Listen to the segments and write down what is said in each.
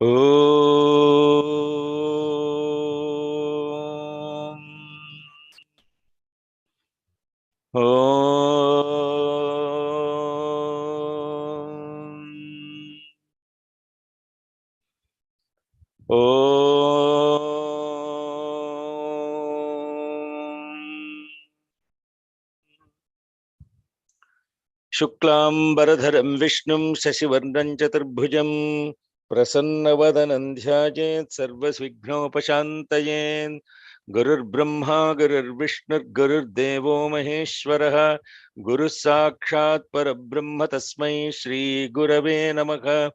Om. Om. Om. Shuklam Vishnum Shashivarnam Chaturbhujam Prasannavadanam Dhyajet Sarvasvighnopaşantayen Gurur Brahma Gurur Vishnu Gurur Devo Maheshwaraha Guru Sakshat Parabrahma Tasmai Shri Gurave Namaha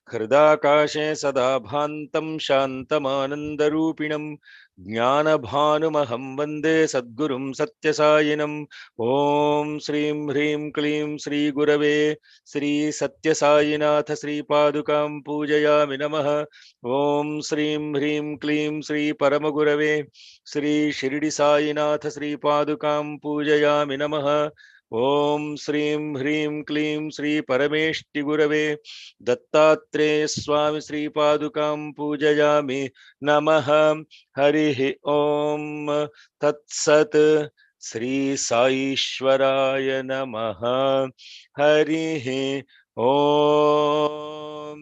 Hridakashe Sadabhantam Shantamanandarupinam Jnanabhanumaham Vande Sadgurum Satyasayinam Om Shrim Hrim Klim Shri Gurave Shri Satyasayinath Shri Padukam Pujayami Namaha Om Shrim Hrim Klim Shri Paramagurave Shri Shirdi Sayinath Shri Padukam Pujayami Namaha Om Shrim Hrim Klim Shri Parameshti Gurave Dattatreya Swami Shri Padukam Pujayami Namaha Harihi Om Tat Sat Shri Saishwaraya Namaha Harihi Om.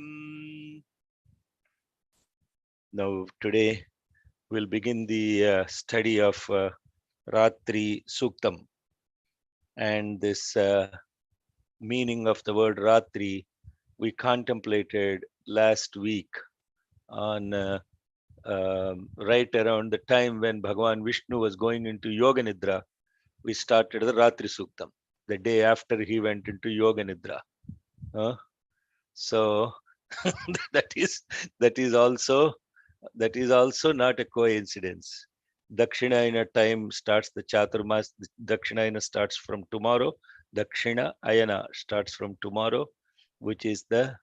Now today we'll begin the study of Rātri Sūktam, and this meaning of the word Ratri we contemplated last week on right around the time when Bhagavan Vishnu was going into Yoga Nidra. We started the Rātri Sūktam, the day after he went into Yoga Nidra. So that is also not a coincidence. Dakshinayana time starts, the Chaturmas, Dakshinayana starts from tomorrow. Dakshina Ayana starts from tomorrow, which is the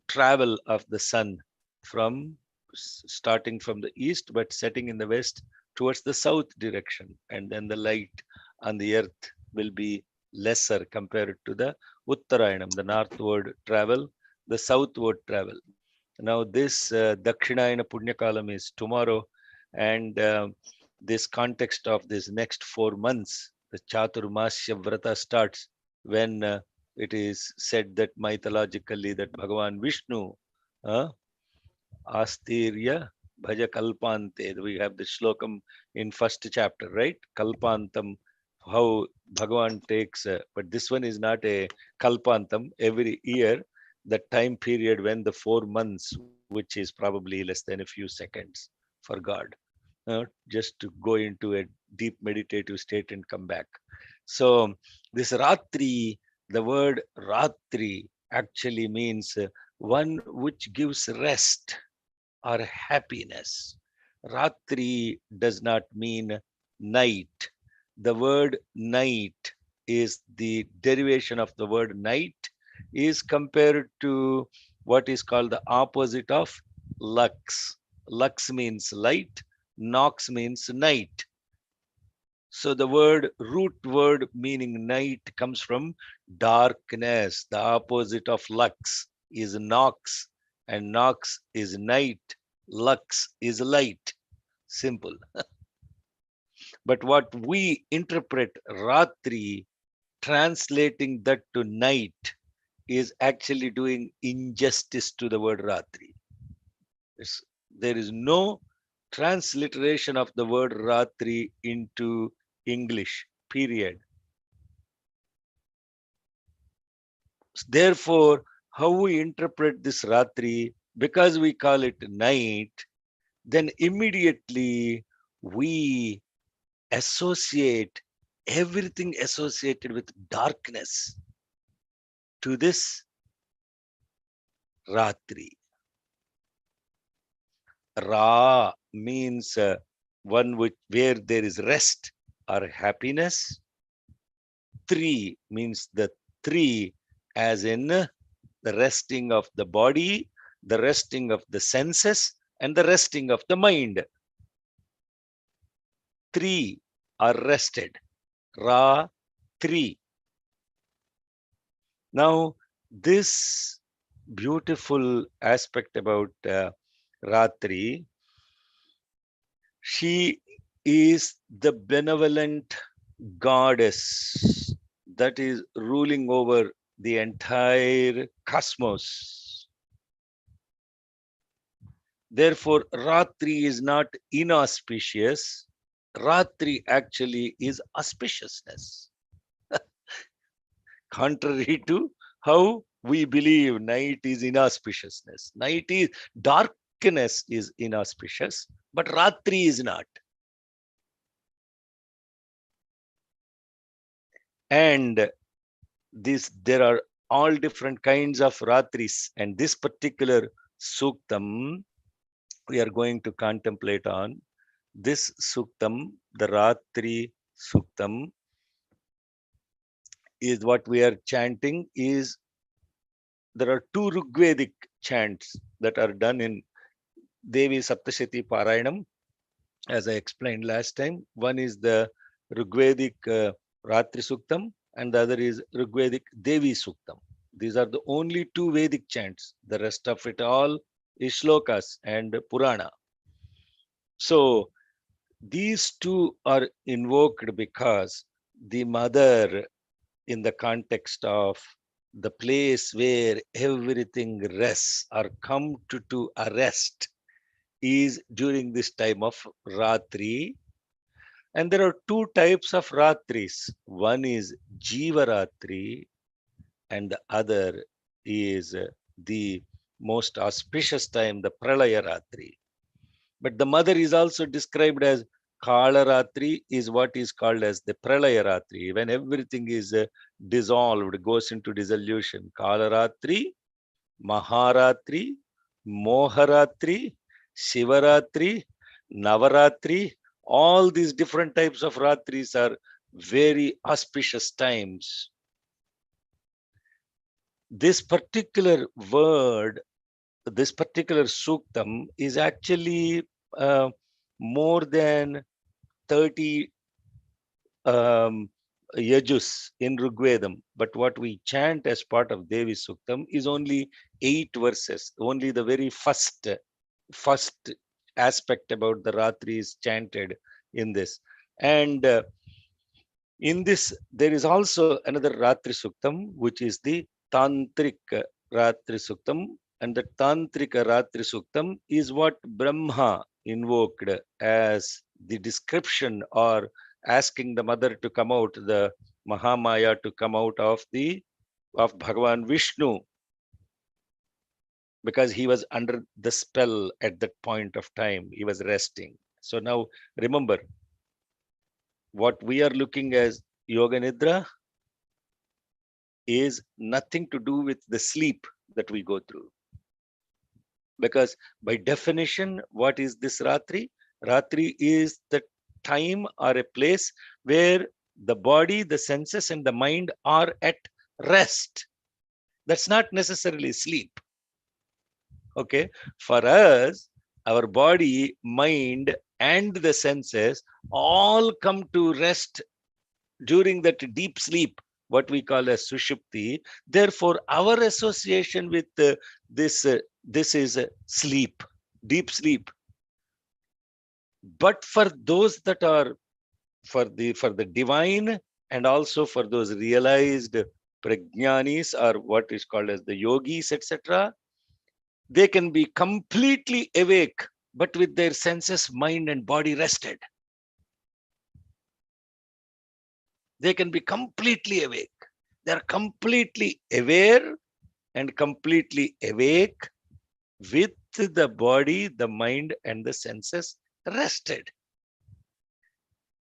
travel of the sun from starting from the east but setting in the west towards the south direction, and then the light on the earth will be lesser compared to the Uttarayanam, the northward travel, the southward travel. Now this Dakshinayana Punyakalam is tomorrow, and this context of this next 4 months, the Chaturmasya Vrata starts when it is said that mythologically that Bhagavan Vishnu Astirya Bhaja Kalpante. We have the slokam in first chapter, right? Kalpantam, how Bhagavan takes, but this one is not a Kalpantam. Every year, the time period when the 4 months, which is probably less than a few seconds for God, just to go into a deep meditative state and come back. So this Ratri, the word Ratri actually means one which gives rest or happiness. Ratri does not mean night. The word night is the derivation of the word night is compared to what is called the opposite of lux. Lux means light, nox means night. So the root word meaning night comes from darkness. The opposite of lux is nox, and nox is night. Lux is light. Simple. But what we interpret Ratri, translating that to night, is actually doing injustice to the word Ratri. There is no transliteration of the word Ratri into English, period. Therefore, how we interpret this Ratri, because we call it night, then immediately we associate everything associated with darkness to this Ratri. Ra means one where there is rest or happiness. Tri means the three, as in the resting of the body, the resting of the senses, and the resting of the mind. Three are rested. Ra, three. Now, this beautiful aspect about Ratri. She is the benevolent goddess that is ruling over the entire cosmos. Therefore, Ratri is not inauspicious. Ratri actually is auspiciousness. Contrary to how we believe night is inauspiciousness. Night is darkness is inauspicious, but Ratri is not. And there are all different kinds of Ratris, and this particular Suktam we are going to contemplate on. This Suktam, the Ratri Suktam, is what we are chanting. Is there are two Rigvedic chants that are done in Devi Saptashati Parayanam, as I explained last time. One is the Rigvedic Rātri Sūktam, and the other is Rigvedic Devi Sūktam. These are the only two Vedic chants. The rest of it all is shlokas and Purana. So these two are invoked because the mother, in the context of the place where everything rests or come to a rest, is during this time of Ratri. And there are two types of Ratris. One is Jiva Ratri, and the other is the most auspicious time, the Pralaya Ratri. But the mother is also described as Kala Ratri, is what is called as the Pralaya Ratri, when everything is dissolved, goes into dissolution. Kala Ratri, Maharatri, Moharatri, Shivaratri, Navaratri, all these different types of Ratris are very auspicious times. This particular word, this particular Suktam is actually more than 30 yajus in Rigvedam, but what we chant as part of Devi Suktam is only 8 verses. Only the very first aspect about the Ratri is chanted in this. And in this, there is also another Ratri Suktam, which is the Tantric Ratri Suktam. And the Tantric Ratri Suktam is what Brahma invoked as the description, or asking the mother to come out, the Mahamaya to come out of Bhagavan Vishnu, because he was under the spell at that point of time. He was resting. So now remember, what we are looking as Yoga Nidra is nothing to do with the sleep that we go through. Because by definition, what is this Ratri? Ratri is the time or a place where the body, the senses, and the mind are at rest. That's not necessarily sleep. Okay, for us, our body, mind, and the senses all come to rest during that deep sleep, what we call as sushupti. Therefore, our association with this is sleep, deep sleep. But for those that are for the divine, and also for those realized prajnanis, or what is called as the yogis, etc., they can be completely awake, but with their senses, mind, and body rested. They can be completely awake. They are completely aware and completely awake with the body, the mind, and the senses rested.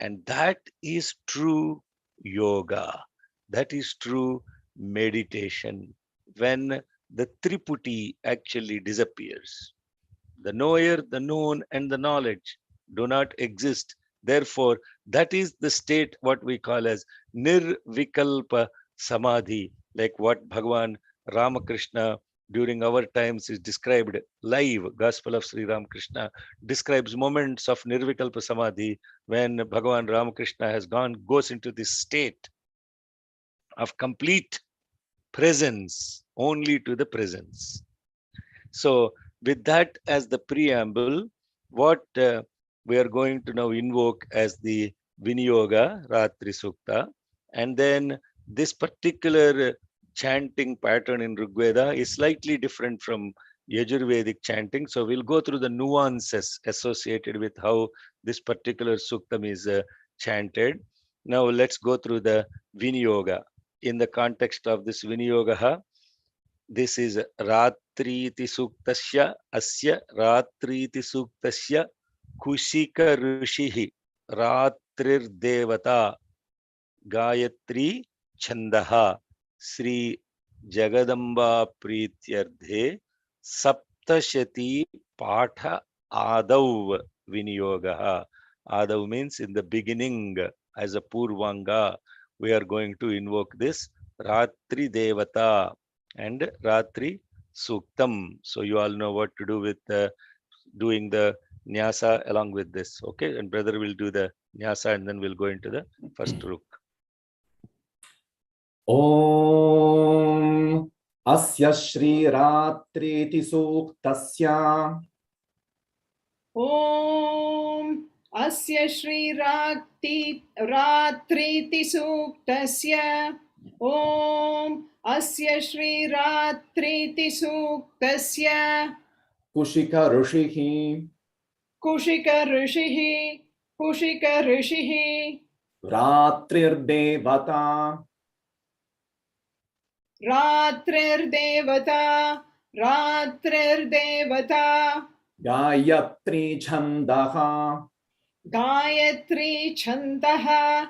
And that is true yoga. That is true meditation, when the Triputi actually disappears. The knower, the known, and the knowledge do not exist. Therefore, that is the state what we call as nirvikalpa samadhi, like what Bhagavan Ramakrishna during our times is described live. Gospel of Sri Ramakrishna describes moments of nirvikalpa samadhi when Bhagavan Ramakrishna goes into this state of complete presence only to the presence. So with that as the preamble, what we are going to now invoke as the Viniyoga Rātri Sūkta, and then this particular chanting pattern in Rigveda is slightly different from Yajurvedic chanting. So we'll go through the nuances associated with how this particular Suktam is chanted. Now let's go through the Viniyoga. In the context of this Viniyoga, this is Rātri Sūktasya asya Rātri Sūktasya kushika rishihi Rātrir devata Gayatri Chandaha Sri Jagadamba Prityardhe Saptashati Patha Adav Viniyogaha. Adav means in the beginning, as a Purvanga. We are going to invoke this Ratri Devata and Ratri Sūktam. So you all know what to do with doing the Nyasa along with this. Okay, and brother will do the Nyasa and then we'll go into the first Ruk. Om Asya Shri Ratri Sūktasya. Om Asya Shri Ratri Sūktasya. Om Asya Shri Ratri Sūktasya. Kushika Rishihi. Kushika Rishihi. Ratrir Devata. Ratrir Devata. Gayatri Chandaha. Gayatri Chandaha.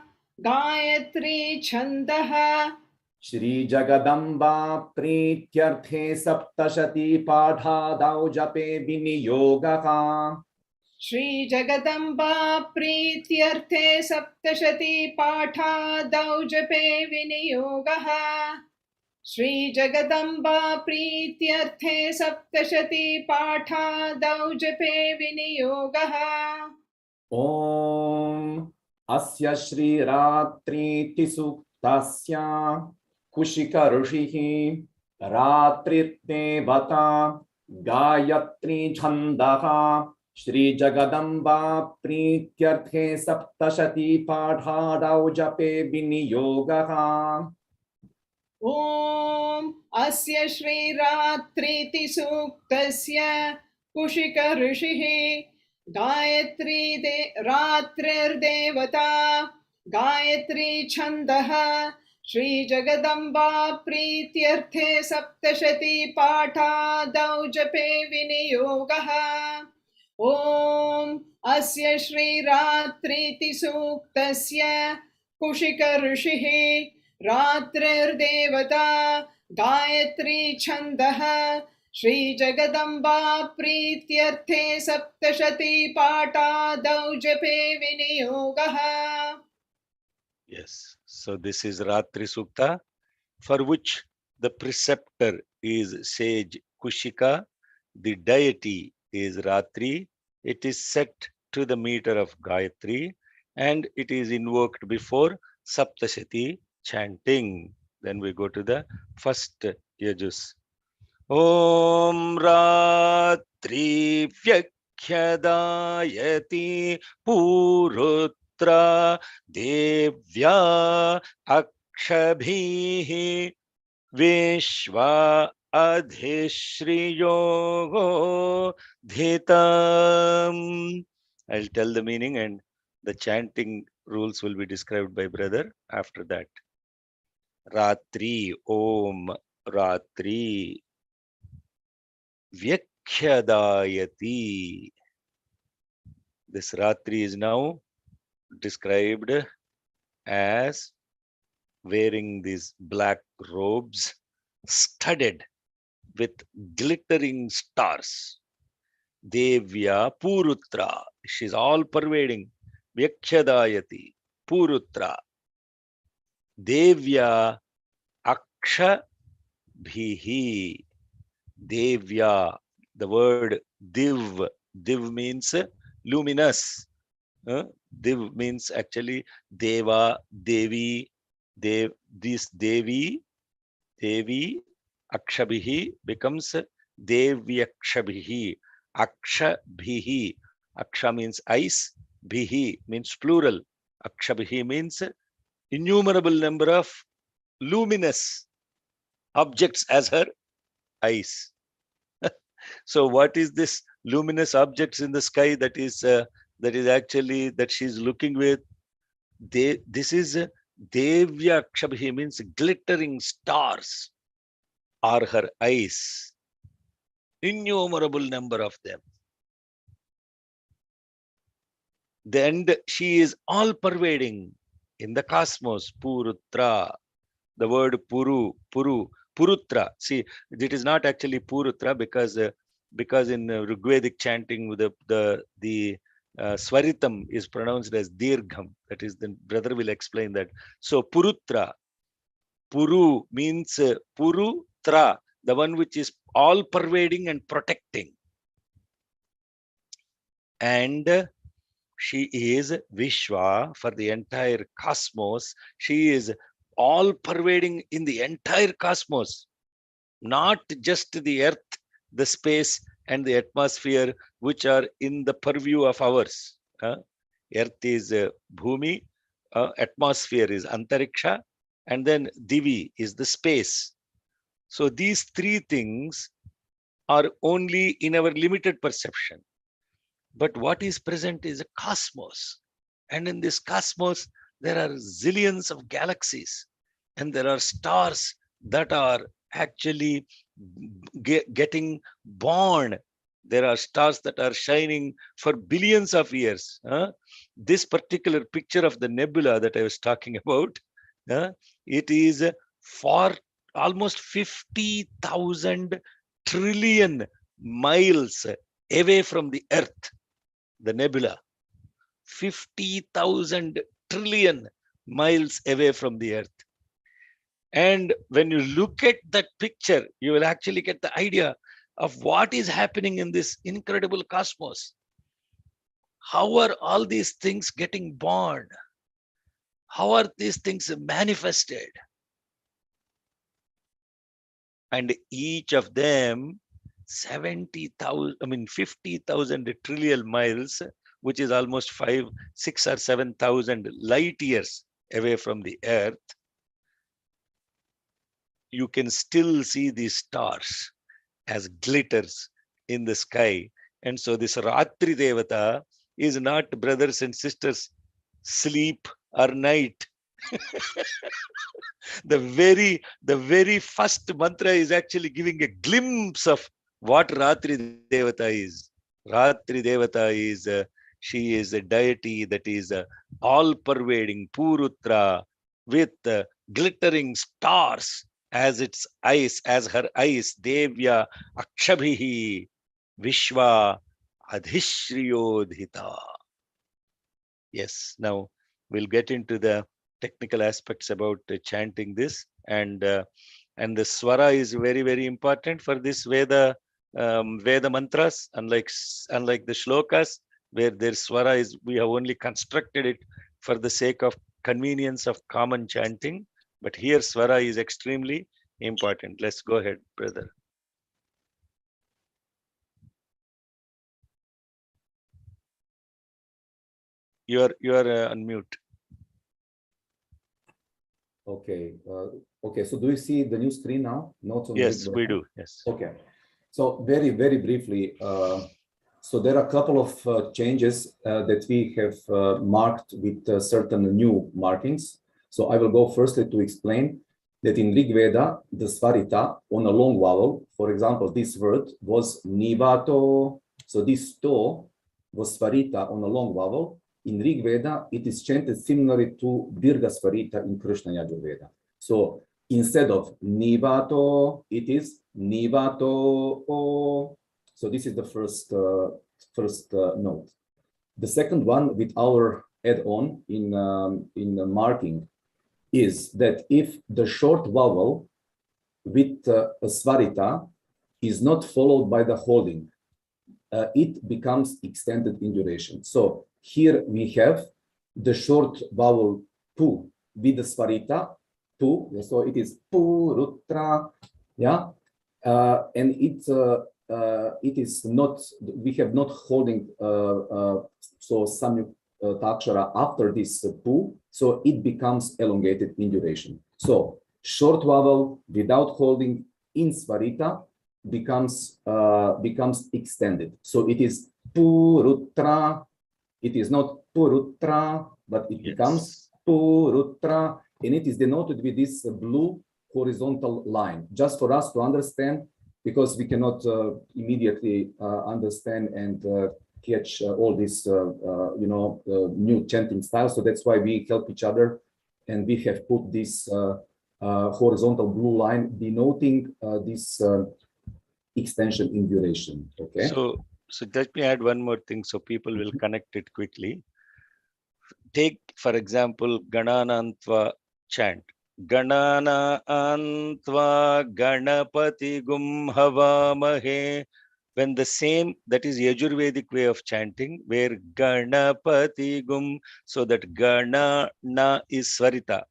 Shri Jagadamba Prityarthe Saptashati Padhadau Jape Viniyogaha. Shri Jagadamba Prityarthe Saptashati Pathadau Jape Viniyogaha. Shri Jagadamba Prityarthe Saptashati Pathadau Jape Viniyogaha. Om Asya Shri Ratri Sūktasya Kushika Rishihi Ratri Devata Gayatri Chandaha Shri Jagadamba Prityarthe Saptashati Padhadau Jape Viniyogaha. Om Asya Shri Ratri Sūktasya Kushika Rishihi Ratrir Devata Gayatri Chandaha Shri Jagadamba Prityarthe Saptashati Pathadau Jape Viniyogaha. Om Asya Shri Ratri Sūktasya Kushika Rishihi Ratrir Devata Gayatri Chandaha Shri Jagadamba Prityarthe Saptashati Pathadau Jape Viniyogaha. Yes, so this is Ratri Sukta, for which the preceptor is sage Kushika, the deity is Ratri. It is set to the meter of Gayatri and it is invoked before Saptashati chanting. Then we go to the first Yajus. Om Ratri vyakhyadāyati purutra devyāh akshabhi viśvah adhi śriyodhita. I'll tell the meaning and the chanting rules will be described by brother after that. Ratri, Om Ratri vyakhyadāyati. This Ratri is now described as wearing these black robes studded with glittering stars. Devyāh purutra. She's all pervading. Vyakhyadāyati purutra. Devyāh akshabhi. Devyāh, the word div. Div means luminous. Div means actually deva, devi, this devi, akshabhi becomes devyakshabhi. Akshabhi. Aksha means ice. Bhihi means plural. Akshabhi means innumerable number of luminous objects as her eyes. So what is this luminous objects in the sky that is actually that she's looking with? This is devyakshabhi, means glittering stars are her eyes. Innumerable number of them. Then she is all pervading in the cosmos. Purutra. The word purutra. See, it is not actually purutra because in Rigvedic chanting the swaritam is pronounced as dirgham. That is, the brother will explain that. So purutra. Puru means purutra, the one which is all pervading and protecting. And she is viśvah for the entire cosmos. She is all pervading in the entire cosmos, not just the earth, the space and the atmosphere, which are in the purview of ours. Earth is bhumi, atmosphere is antariksha, and then devì is the space. So these three things are only in our limited perception. But what is present is a cosmos. And in this cosmos, there are zillions of galaxies. And there are stars that are actually getting born. There are stars that are shining for billions of years. This particular picture of the nebula that I was talking about, it is for almost 50,000 trillion miles away from the earth. The nebula, 50,000 trillion miles away from the earth. And when you look at that picture, you will actually get the idea of what is happening in this incredible cosmos. How are all these things getting born? How are these things manifested? And each of them 50,000 trillion miles, which is almost 6,000 or 7,000 light years away from the earth. You can still see these stars as glitters in the sky. And so this Ratri Devata is not, brothers and sisters, sleep or night. The very first mantra is actually giving a glimpse of what Ratri Devata is. Ratri Devata is, she is a deity that is all pervading, purutra, with glittering stars as its eyes, as her eyes. Devyāh, akshabhi, viśvah, adhi śriyodhita. Yes, now we'll get into the technical aspects about chanting this, and the swara is very, very important for this Veda mantras. Unlike the shlokas, where their swara is, we have only constructed it for the sake of convenience of common chanting. But here swara is extremely important. Let's go ahead, brother. You are on mute. Okay. Okay. So do you see the new screen now? Yes, we do. Yes. Okay. So very, very briefly, so there are a couple of changes that we have marked with certain new markings. So I will go firstly to explain that in Rig Veda, the svarita on a long vowel, for example, this word was nivato. So this to was svarita on a long vowel. In Rig Veda, it is chanted similarly to Dirgha Svarita in Krishna Yajurveda. So instead of nivato, it is nivato. So this is the first note. The second one with our add-on in marking is that if the short vowel with a svarita is not followed by the holding, it becomes extended in duration. So here we have the short vowel pu with the svarita pu, so it is purutra, yeah, and it is not, we have not holding so some takshara after this pu, so it becomes elongated in duration. So short vowel without holding in svarita becomes extended. So it is purutra. It is not purutra, but it becomes purutra, and it is denoted with this blue horizontal line, just for us to understand, because we cannot immediately understand and catch all this, new chanting style. So that's why we help each other, and we have put this horizontal blue line denoting this extension in duration. Okay. So let me add one more thing so people will connect it quickly. Take, for example, Gananantva chant. Ganana antva ganapati gum havamahe. When the same, that is Yajurvedic way of chanting, where ganapati gum, so that gana na is svarita.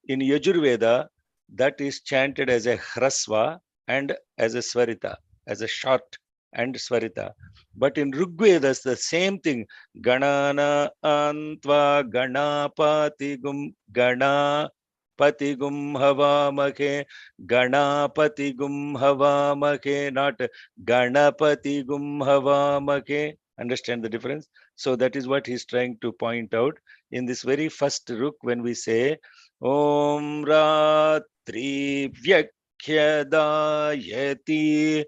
In Yajurveda, that is chanted as a hrasva and as a svarita, as a short and svarita. But in Rigveda, the same thing. Ganana antva ganapatigum ganapatigum havamake ganapatigum havamake, not ganapatigum havamake. Understand the difference? So that is what he's trying to point out. In this very first ruk, when we say Om Rātri vyakhyadāyati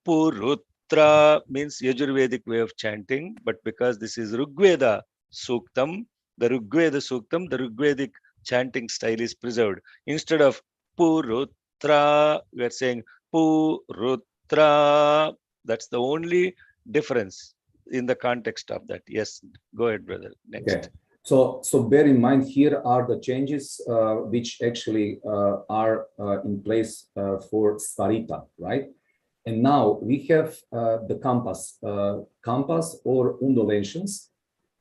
purutra, means Yajurvedic way of chanting, but because this is Rigveda Sūktam, the Rigvedic chanting style is preserved. Instead of purutra, we are saying purutra. That's the only difference in the context of that. Yes, go ahead, brother. Next. Okay. So bear in mind, here are the changes which actually are in place for svarita, right? And now we have the compass or undulations.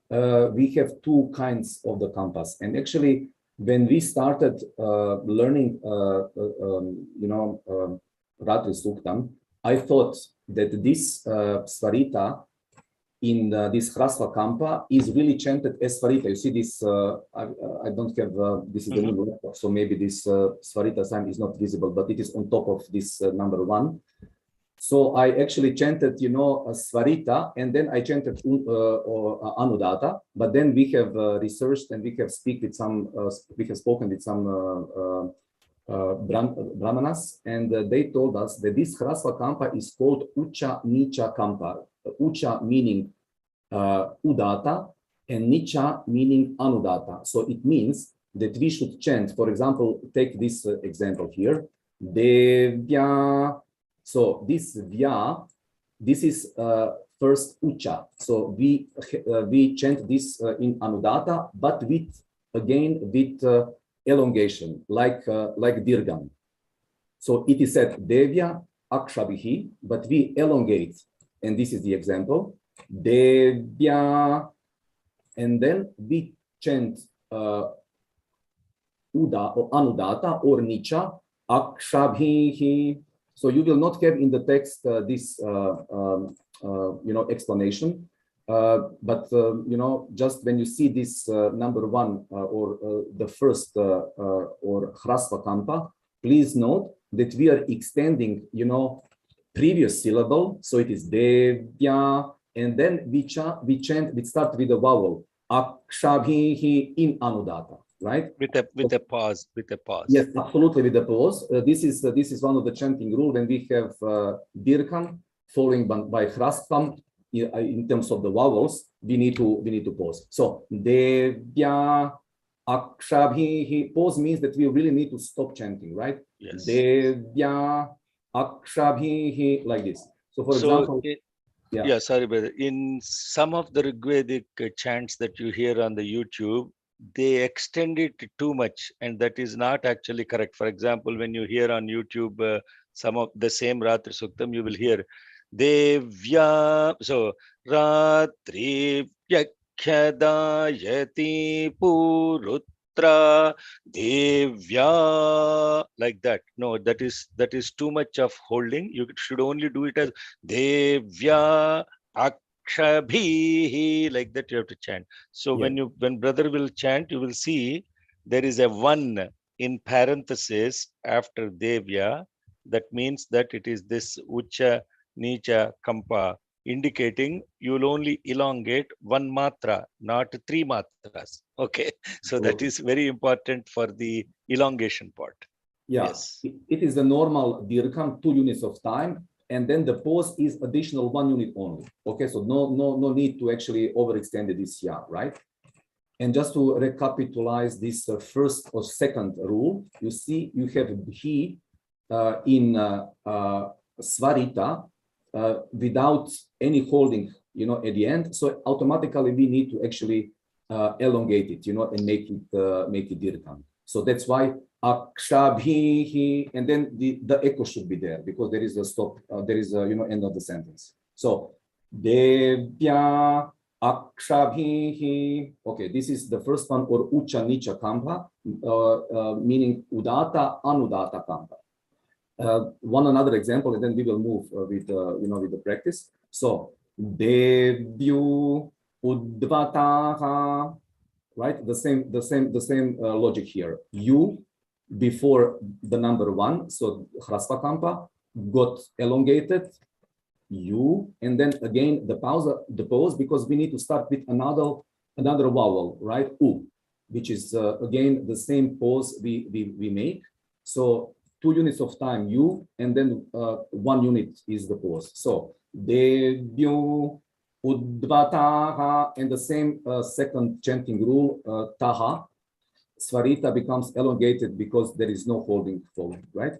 We have two kinds of the compass. And actually, when we started learning, Ratri Sūktam, I thought that this svarita in this hrasva kampa is really chanted as svarita. You see this, I don't have, this is the new laptop, so maybe this svarita sign is not visible, but it is on top of this number 1. So I actually chanted, svarita, and then I chanted anudata. But then we have researched and we have spoken with some brahmanas, and they told us that this hrasva kampa is called ucha nicha kampa. Ucha meaning udvatah and nicha meaning anudata. So it means that we should chant. For example, take this example here, devyāh. So this vyakhyadāyati, this is first ucha. So we chant this in anudata, but with elongation, like dirgam. So it is said devyāh akshabhi, but we elongate, and this is the example, devyāh, and then we chant uda or anudata or nicha akshabhi. So you will not have in the text this explanation, but just when you see this number 1 or the first or hrasva kampa, please note that we are extending previous syllable. So it is devyāh, and then we start with the vowel akshabhi in anudata. Right, with a pause. Yes, absolutely, with a pause. This is one of the chanting rule. When we have dirgham following by hrasvam in terms of the vowels, we need to pause. So devyāh akshabhi, pause means that we really need to stop chanting, right? Yes. Devyāh akshabhi, like this. So for example, sorry, brother. In some of the Rigvedic chants that you hear on the YouTube, they extend it too much, and that is not actually correct. For example, when you hear on YouTube some of the same Ratri Sūktam, you will hear devyāh. So Rātri vyakhyadāyati purutra, devyāh, like that. No, that is too much of holding. You should only do it as devyāh, akshabhi, like that you have to chant. So when brother will chant, you will see there is a 1 in parenthesis after devyāh. That means that it is this ucha, nicha, kampa, indicating you will only elongate 1 matra, not 3 matras. Okay, so that is very important for the elongation part. Yeah, yes. It is the normal dirgham, 2 units of time, and then the pause is additional 1 unit only. Okay, so no need to actually overextend this ya, right? And just to recapitalize this first or second rule, you see you have he in svarita without any holding, at the end. So automatically we need to actually elongate it, and make it dirgham. So that's why akshabhi, and then the echo should be there because there is a stop, there is a end of the sentence. So devyāh, akshabhi. Okay, this is the first one, or ucha nicha kampa, meaning udvatah, anudvatah kampa. One another example, and then we will move with the practice. So devyu, udvatah, right? The same logic here. You before the number 1, so hrasva kampa got elongated. You, and then again the pause, because we need to start with another vowel, right? U, which is again the same pause we make. So 2 units of time you, and then 1 unit is the pause. So devyu, udvatah, and the same second chanting rule, taha, svarita becomes elongated because there is no holding following, right?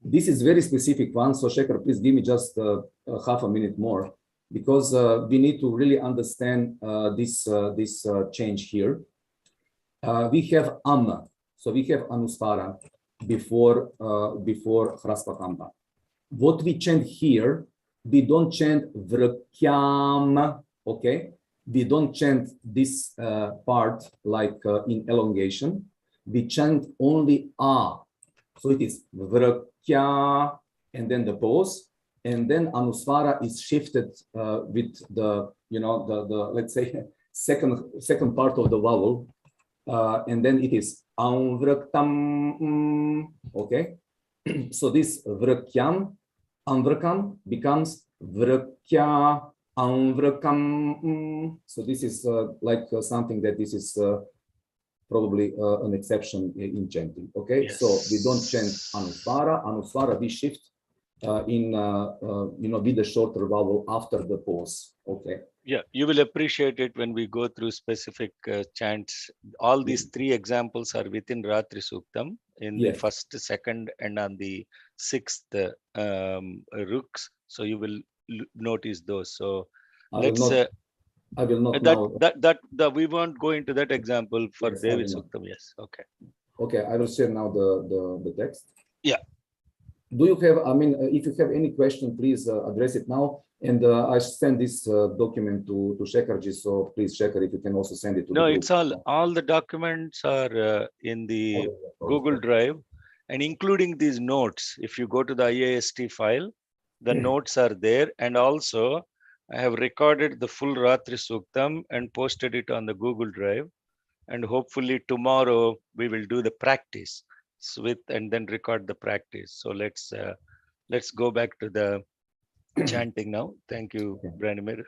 This is very specific one. So Shekhar, please give me just half a minute more, because we need to really understand this change here. We have so we have anusvara before hrasva kampa. What we chant here, we don't chant vrkyam, okay? We don't chant this part like in elongation. We chant only a. So it is vrkya, and then the pause, and then anusvara is shifted with the let's say second part of the vowel, and then it is anvraktam. Okay, so this vrkyam, anvrakam becomes vrkya, anvrakam. So this is like something that this is probably an exception in chanting. Okay, yes. So we don't chant anusvara. Anusvara we shift in with the shorter vowel after the pause. Okay. Yeah, you will appreciate it when we go through specific chants. All these 3 examples are within Rātri Sūktam in the first, second, and on the 6th ruks. So you will notice those. So let's. I will not we won't go into that example for Devi Suktam. Yes. Okay. Okay. I will share now the text. Yeah. Do you have? I mean, if you have any question, please address it now. And I send this document to Shekharji. So please, Shekhar, if you can also send it to. No, it's all the documents are in the Google Drive, and including these notes. If you go to the IAST file, the notes are there, and also I have recorded the full Rātri Sūktam and posted it on the Google Drive, and hopefully tomorrow we will do the practice and then record the practice. So let's go back to the chanting now. Thank you, Branimir.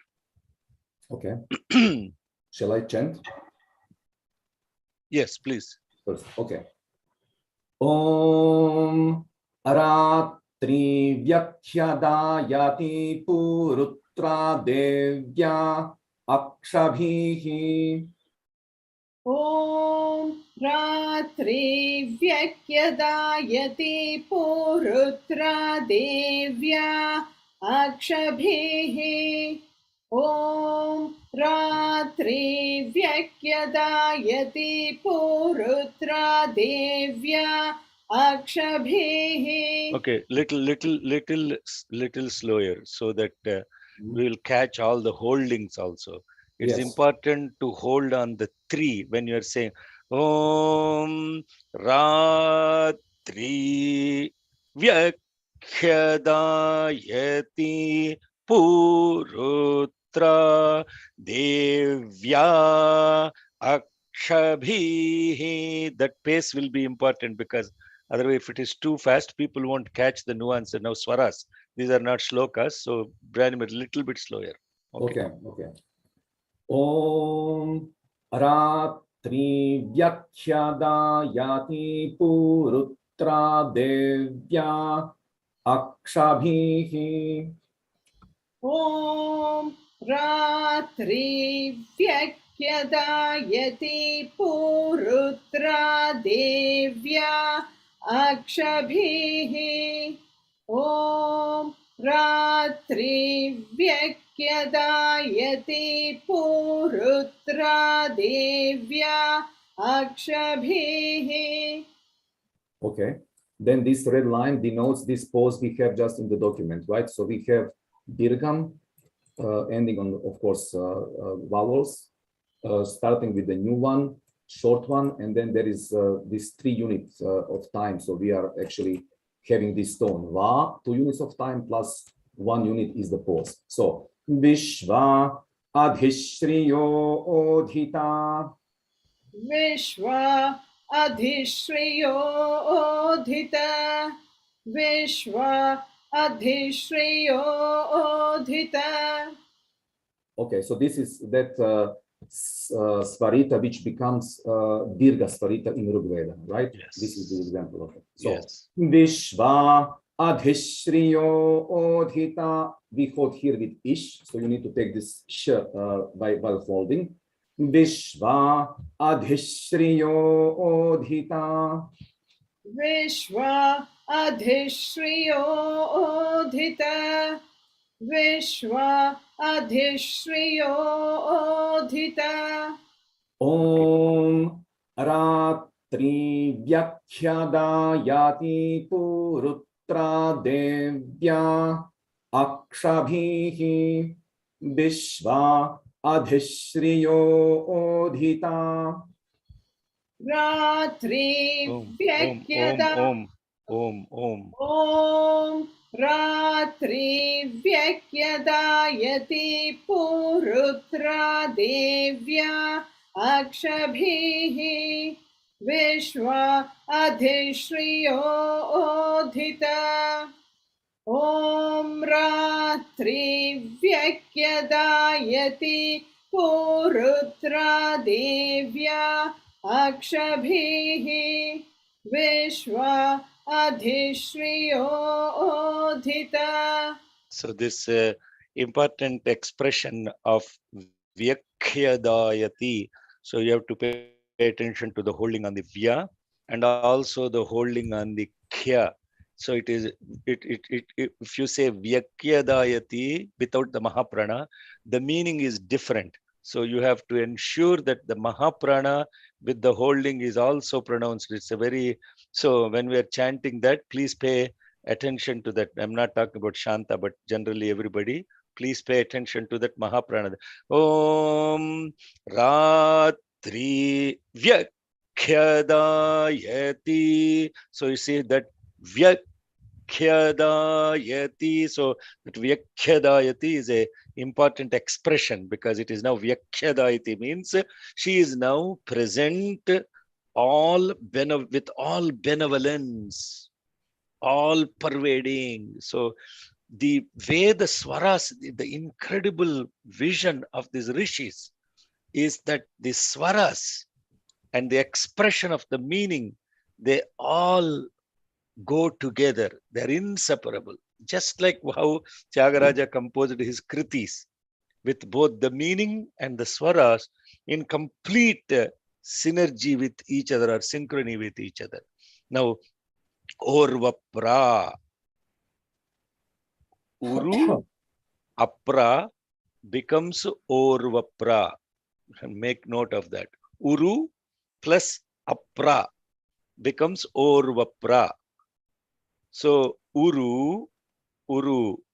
Okay. Shall I chant? Yes, please. First. Okay. Om Rātri vyakhyadāyati purutra devyāh akshabhi. Om Rātri vyakhyadāyati purutra devyāh akshabhi. Om Rātri vyakhyadāyati purutra devyāh akshabhi. Okay, little slower, so that we will catch all the holdings also. It's important to hold on the 3 when you're saying Om Rātri vyakhyadāyati purutra devyāh akshabhi. That pace will be important because otherwise if it is too fast, people won't catch the nuance. Now swaras, these are not shlokas, so Brahim a little bit slower. Okay. Om Ratri vyakhyadāyati purutra devyāh akshabhi. Om Rātri vyakhyadāyati purutra devyāh akshabhi. Om Rātri vyakhyadāyati purutra devyāh akshabhi. Okay. Then this red line denotes this pause we have just in the document, right? So we have dirgham ending on, of course, vowels, starting with the new one, short one, and then there is this 3 units of time. So we are actually having this tone. Va, 2 units of time plus 1 unit is the pause. So viśvah, adhi, śriyodhita. viśvah, adhi, śriyodhita. viśvah, adhi, śriyodhita. Okay, so this is that svarita which becomes dirgha svarita in Rigveda, right? Yes. This is the example of it. So Yes. viśvah adhi śriyodhita, we hold here with ish, so you need to take this sh while holding. viśvah adhi śriyodhita. viśvah, adhi, śriyodhita. viśvah, adhi, śriyodhita. Om Ratri vyakhyadāyati purutra devyāh akshabhi viśvah adhi śriyodhita. Ratri vyakhyadāyati. Om. Om Ratri vyakhyadāyati purutra devyāh akshabhi viśvah adhi śriyodhita. Om Ratri vyakhyadāyati purutra devyāh akshabhi viśvah adhi śriyodhita. So this important expression of vyakhyadāyati, so you have to pay attention to the holding on the vya and also the holding on the khya. So it is if you say vyakhyadāyati without the mahaprana, the meaning is different. So you have to ensure that the mahaprana with the holding is also pronounced. It's a very, so when we are chanting that, please pay attention to that. I'm not talking about Shanta, but generally everybody, please pay attention to that mahaprana. Om Rātri vyakhyadāyati. So you see that vyakhyadāyati. So that vyakhyadāyati is a important expression because it is now vyakhyadāyati means she is now present with all benevolence, all pervading. So the way the swaras, the incredible vision of these rishis is that the swaras and the expression of the meaning, they all go together. They're inseparable. Just like how Tyagaraja composed his kritis with both the meaning and the swaras in complete synergy with each other or synchrony with each other. Now, uru-apra, uru-apra becomes uru-apra. Make note of that. Uru plus apra becomes uru-apra. So uru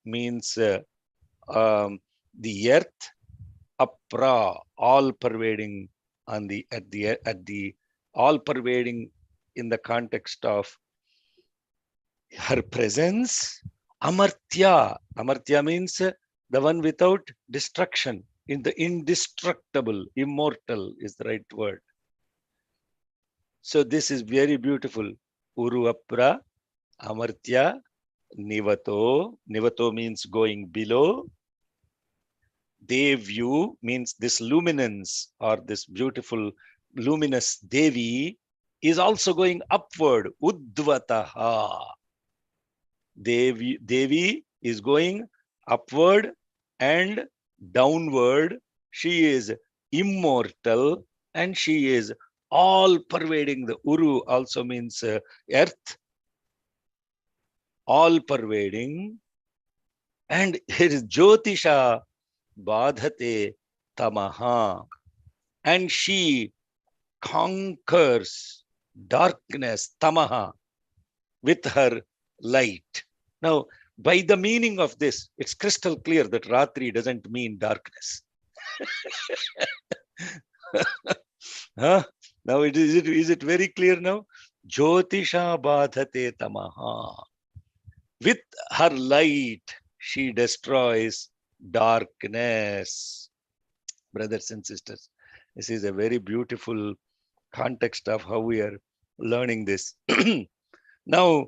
means the earth, apra, all pervading on the at the all pervading in the context of her presence. Amartyā. Amartyā means the one without destruction. In the indestructible, immortal is the right word. So this is very beautiful. Uru-apra, amartyā, nivato. Nivato means going below. Devyāh means this luminance or this beautiful luminous devì is also going upward. Udvatah. Devì is going upward and downward. She is immortal and she is all pervading. The uru also means earth, all pervading. And here is jyotiṣā bādhate tamah, and she conquers darkness, tamah, with her light. Now, by the meaning of this, it's crystal clear that Ratri doesn't mean darkness. Huh? Now, is it very clear now? Jyotiṣā bādhate tamah. With her light, she destroys darkness. Brothers and sisters, this is a very beautiful context of how we are learning this. Now,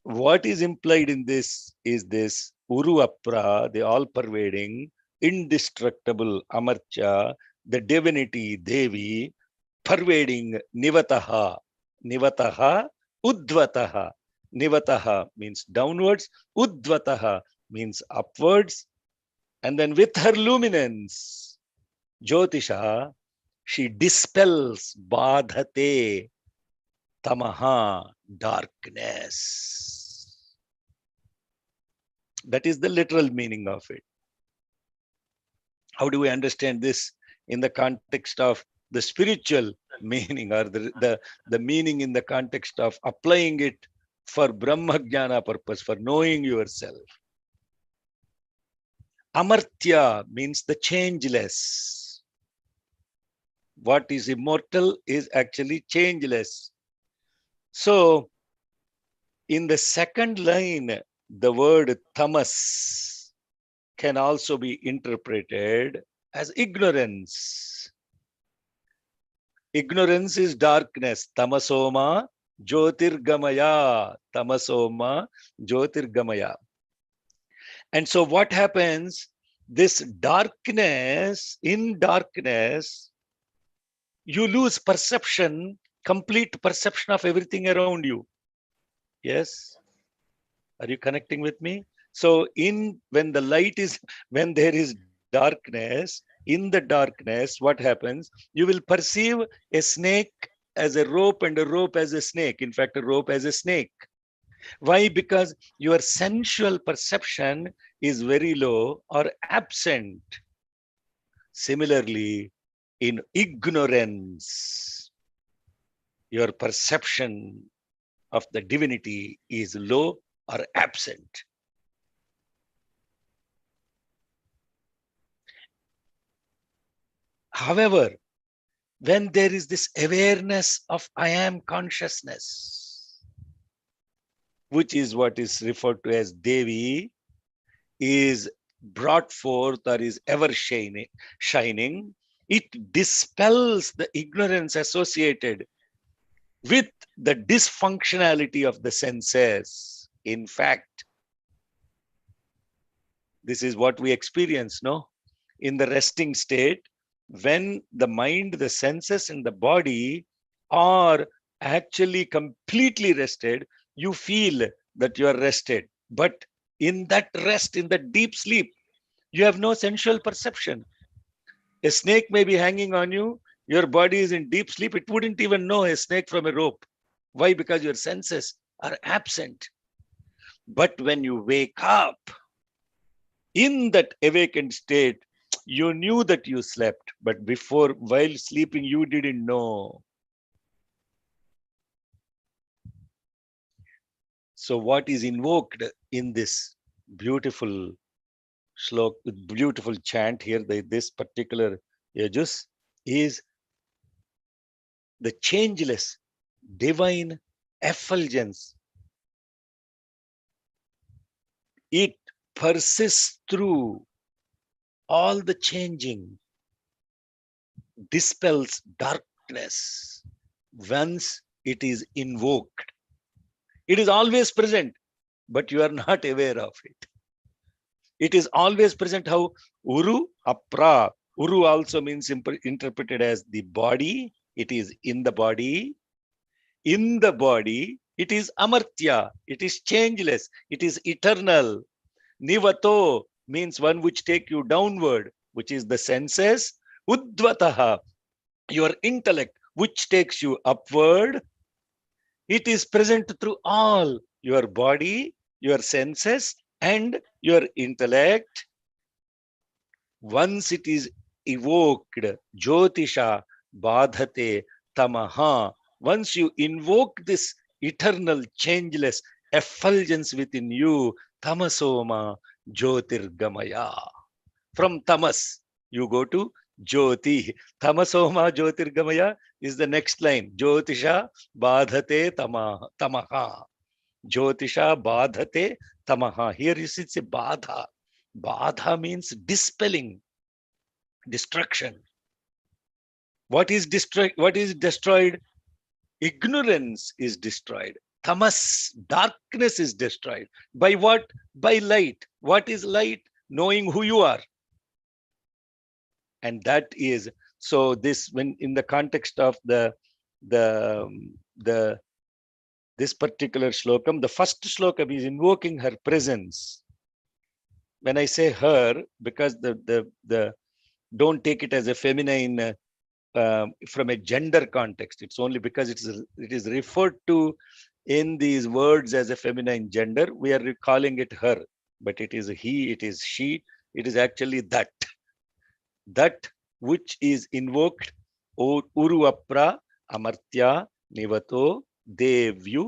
what is implied in this is this uru-apra, the all-pervading, indestructible amartyā, the divinity devì, pervading nivataḥ. Nivataḥ, udvatah. Nivataḥ means downwards, udvatah means upwards. And then with her luminance, jyotiṣā, she dispels bādhate, tamah, darkness. That is the literal meaning of it. How do we understand this in the context of the spiritual meaning, or the meaning in the context of applying it for Brahma Jnana purpose, for knowing yourself? Amartyā means the changeless. What is immortal is actually changeless. So, in the second line, the word tamas can also be interpreted as ignorance. Ignorance is darkness. Tamasomā, jyotirgamaya. Tamasomā, jyotirgamaya. And so what happens? This darkness, in darkness, you lose perception, complete perception of everything around you. Yes? Are you connecting with me? So when there is darkness, in the darkness, what happens? You will perceive a snake as a rope and a rope as a snake. In fact, a rope as a snake. Why? Because your sensual perception is very low or absent. Similarly, in ignorance, your perception of the divinity is low or absent. However, when there is this awareness of I am consciousness, which is what is referred to as devì, is brought forth or is ever shining, it dispels the ignorance associated with the dysfunctionality of the senses. In fact, this is what we experience, no? In the resting state, when the mind, the senses, and the body are actually completely rested, you feel that you are rested. But in that rest, in that deep sleep, you have no sensual perception. A snake may be hanging on you. Your body is in deep sleep. It wouldn't even know a snake from a rope. Why? Because your senses are absent. But when you wake up, in that awakened state, you knew that you slept, but before, while sleeping, you didn't know. So what is invoked in this beautiful shlok, beautiful chant here, this particular yajus, is the changeless, divine effulgence. It persists through all the changing, dispels darkness once it is invoked. It is always present, but you are not aware of it. It is always present. How? Uru-apra. Uru also means interpreted as the body. It is in the body. In the body, it is amartyā. It is changeless. It is eternal. Nivataḥ means one which take you downward, which is the senses. Udvatah, your intellect, which takes you upward. It is present through all your body, your senses, and your intellect. Once it is evoked, jyotiṣā, bādhate, tamah. Once you invoke this eternal, changeless effulgence within you, Tamasomā, jyotirgamaya. From tamas, you go to jyoti. Tamasomā, jyotirgamaya is the next line. Jyotiṣā, bādhate, tamah. Jyotiṣā, bādhate, tamah. Here you see it's a bādha. Bādha means dispelling, destruction. What is destroyed? Ignorance is destroyed. Tamas, darkness is destroyed. By what? By light. What is light? Knowing who you are. And that is, so this, when in the context of this particular shlokam, the first shlokam is invoking her presence. When I say her, because don't take it as a feminine from a gender context. It's only because it is referred to in these words as a feminine gender. We are calling it her, but it is he, it is she. It is actually that which is invoked. Uru-apra, amartyā, nivato, devì,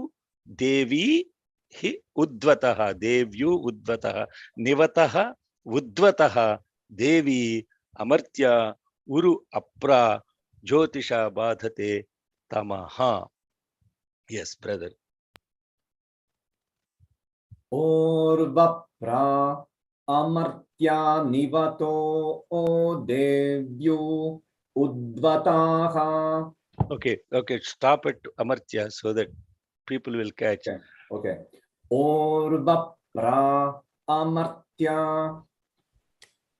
udvatah, devyu, udvatah, nivataḥ, udvatah, devì, amartyā, uru-apra, jyotiṣā, bādhate, tamah. Yes, brother. Uru-apra, amartyā, nivato, devyu, udvatah. Okay, stop at amartyā so that people will catch. Okay. Uru-apra, amartyā.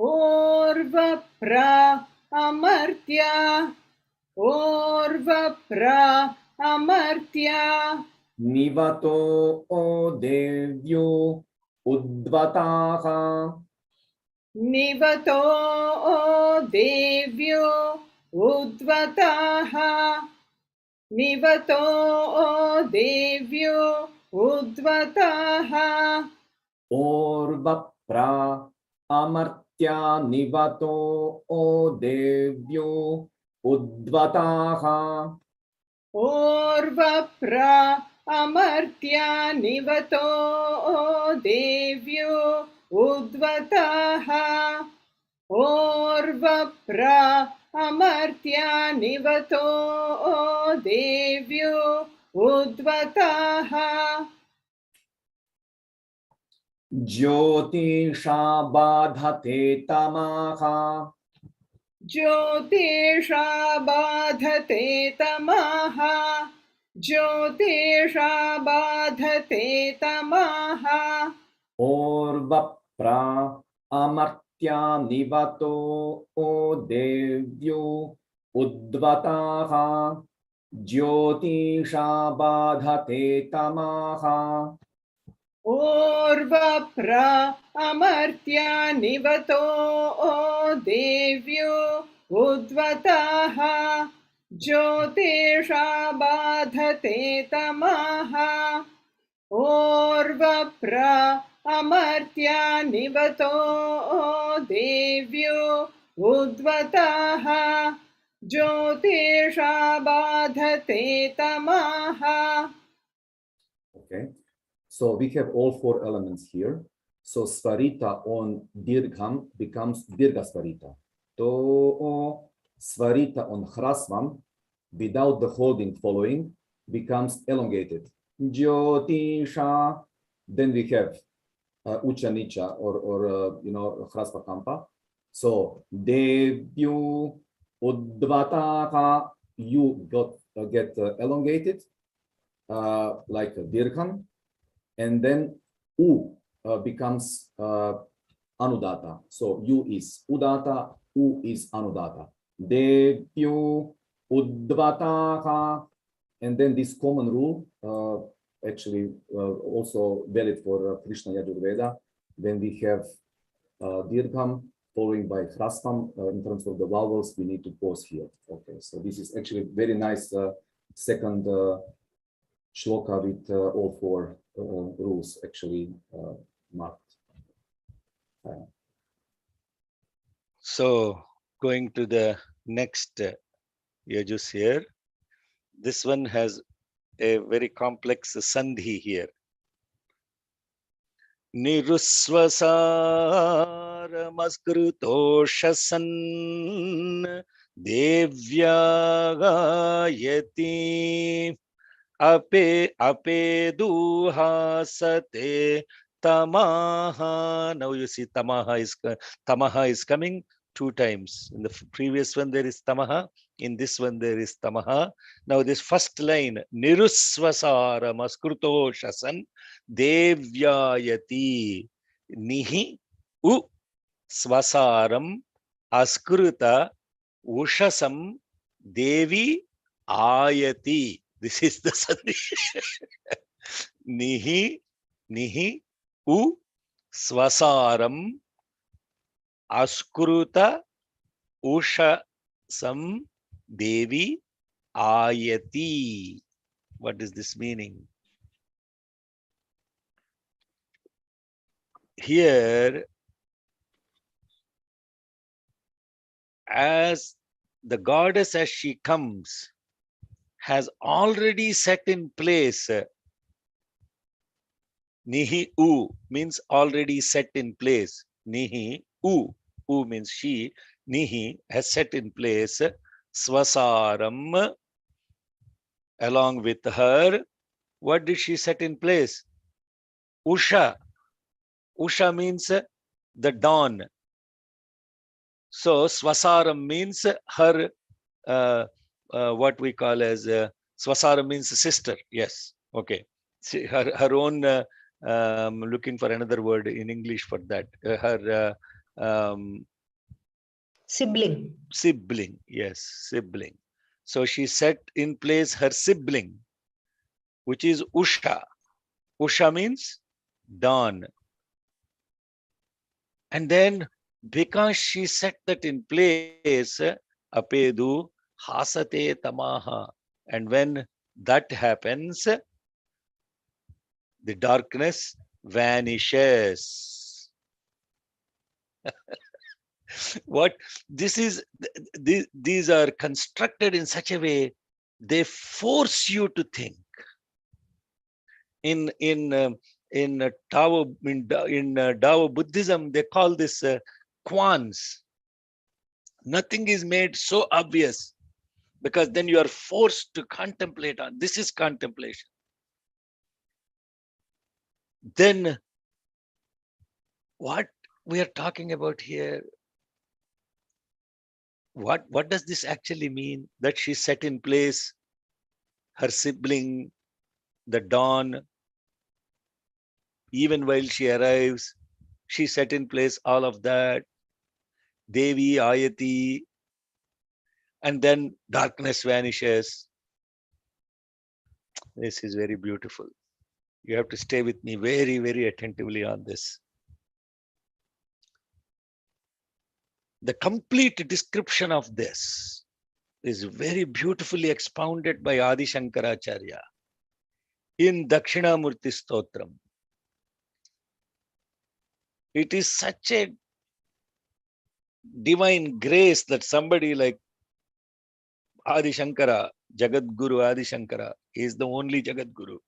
Uru-apra, amartyā. Uru-apra, amartyā. Nivato, devyu, udvatah. Nivato, devyu, udvatah. Nivato, devyu, udvatah. Uru-apra, amartyā, nivato, devyu, udvatah. Uru-apra, amartyā, nivato, devyu, udvatah. Uru-apra, amartyā, nivato, devyu, udvatah. Jyotiṣā, bādhate, tamah. Jyotiṣā, bādhate, tamah. Jyotiṣā, bādhate, tamah. Uru-apra, amartyā, nivato, devyu, udvatah. Jyotiṣā, bādhate, tamah. Uru-apra, amartyā, nivato, devyu, udvatah. Jyotiṣā, bādhate, tamah. Uru-apra, amartyā, nivato, devyu, udvatah. Jyotiṣā, bādhate, tamah. Okay. So we have all four elements here. So svarita on dirgham becomes dirgha svarita. To svarita on hrasvam without the holding following becomes elongated. Jyotiṣā. Then we have ucha nicha or hrasva kampa. So devyāh, udvatah, you get elongated like a dirgham, and then u becomes anudata. So u is udata, u is anudata. Devyāh, udvatah, and then this common rule actually also valid for Krishna Yajurveda. Then we have dirgham following by hrasvam. In terms of the vowels, we need to pause here. Okay, so this is actually very nice second shloka with all four rules actually marked. So going to the next yajus here. This one has a very complex sandhi here. Nirusvasaramskrutoṣasan devyāhyadāyati apeduhasate tamah. Now you see tamah is coming two times. In the previous one there is tamah, in this one there is tamah. Now this first line, nirusvasaramskrutoṣasan devyāhyati, nihi u svasaram askruta ushasam devì ayati. This is the sandhi. nihi u svasaram askruta ushasam devì ayati. What is this meaning? Here, as the goddess as she comes has already set in place, nihi u means already set in place. Nihi u means she. Nihi has set in place svasaram. Along with her, what did she set in place? Usha. Usha means the dawn. So svasaram means her, what we call as svasaram means sister. Yes. Okay. See, her own, looking for another word in English for that. Her sibling. Sibling. Yes, sibling. So she set in place her sibling, which is Usha. Usha means dawn. And then because she set that in place, apedu hasate tamah. And when that happens, the darkness vanishes. What this is, these are constructed in such a way, they force you to think. In Tao Buddhism, they call this kwans. Nothing is made so obvious, because then you are forced to contemplate on. This is contemplation. Then what we are talking about here, what does this actually mean? That she set in place her sibling, the dawn. Even while she arrives, she set in place all of that. Devì ayati. And then darkness vanishes. This is very beautiful. You have to stay with me very, very attentively on this. The complete description of this is very beautifully expounded by Adi Shankaracharya in Dakshinamurti Stotram. It is such a divine grace that somebody like Adi Shankara, Jagat Guru Adi Shankara, is the only Jagat Guru.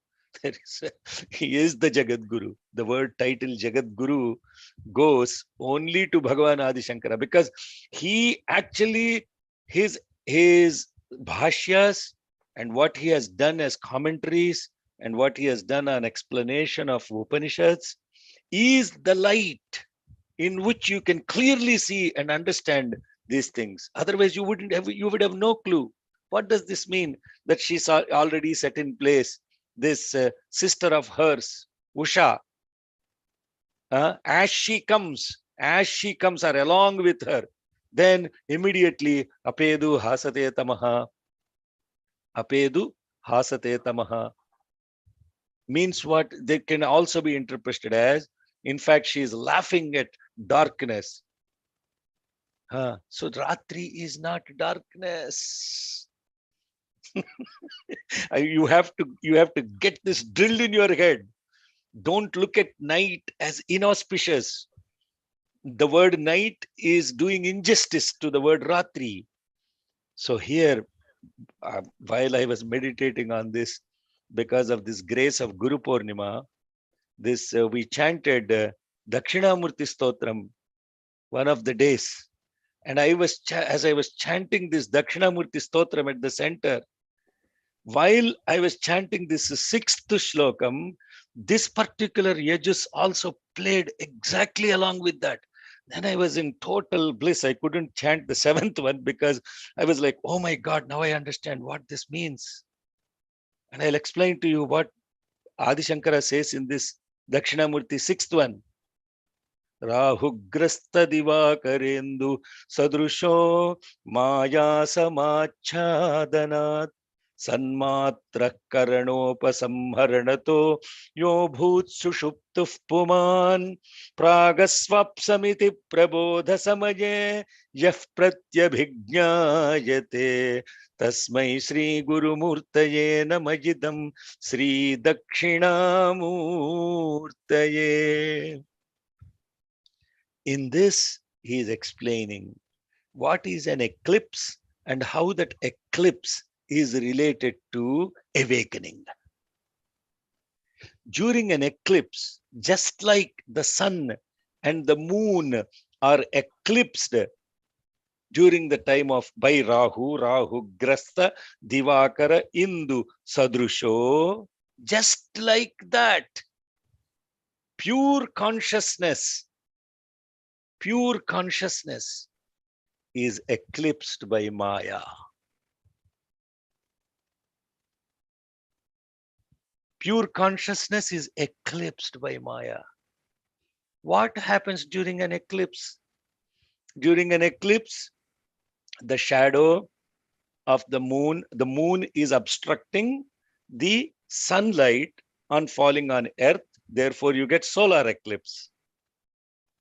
He is the Jagat Guru. The word title Jagat Guru goes only to Bhagavan Adi Shankara, because he actually, his bhashyas and what he has done as commentaries and what he has done on explanation of Upanishads is the light in which you can clearly see and understand these things. Otherwise, you would have no clue. What does this mean? That she's already set in place this sister of hers, Usha. As she comes or along with her, then immediately apedu hasate tamah. Apedu hasate tamah means what? They can also be interpreted as, in fact, she is laughing at darkness. So Ratri is not darkness. You have to get this drilled in your head. Don't look at night as inauspicious. The word night is doing injustice to the word Ratri. So here, while I was meditating on this, because of this grace of Guru Purnima, we chanted Dakshinamurti Stotram one of the days. And as I was chanting this Dakshinamurti Stotram at the center, while I was chanting this 6th shlokam, this particular yajus also played exactly along with that. Then I was in total bliss. I couldn't chant the 7th one because I was like, oh my God, now I understand what this means. And I'll explain to you what Adi Shankara says in this Dakshinamurti 6th one. Rahugrasta divakarendu sadrusho maya samachhadanat sanmatra karanopasamharanato yo bhut sushuptuf puman pragasvapsamiti prabodha samaye yah pratyabhijñāyate tasmai Sri Guru Murtaye namajidam Sri Dakshinamurtaye. In this, he is explaining what is an eclipse and how that eclipse is related to awakening. During an eclipse, just like the sun and the moon are eclipsed during the time of by Rahu Grasta Divakara Indu Sadrusho, just like that, pure consciousness is eclipsed by Maya. Pure consciousness is eclipsed by Maya. What happens during an eclipse? During an eclipse, the shadow of the moon is obstructing the sunlight on falling on earth. Therefore, you get solar eclipse.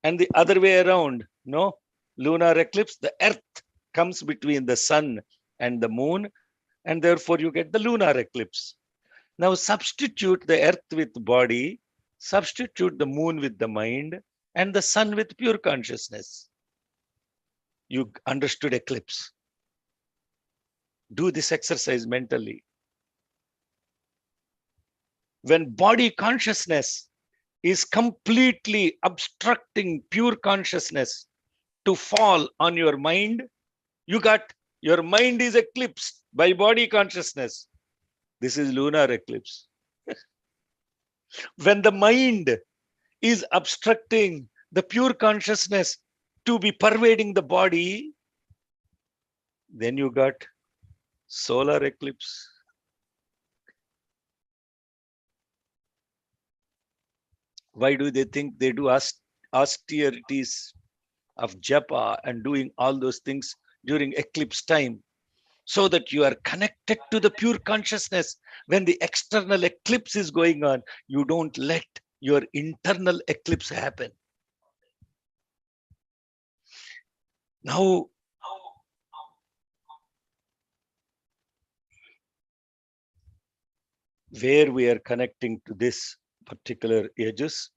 And the other way around, no? Lunar eclipse, the earth comes between the sun and the moon, and therefore you get the lunar eclipse. Now substitute the earth with body, substitute the moon with the mind, and the sun with pure consciousness. You understood eclipse. Do this exercise mentally. When body consciousness is completely obstructing pure consciousness to fall on your mind, your mind is eclipsed by body consciousness. This is lunar eclipse. When the mind is obstructing the pure consciousness to be pervading the body, then you got solar eclipse. Why do they think they do austerities of japa and doing all those things during eclipse time? So that you are connected to the pure consciousness. When the external eclipse is going on, you don't let your internal eclipse happen. Now, where we are connecting to this particular ages,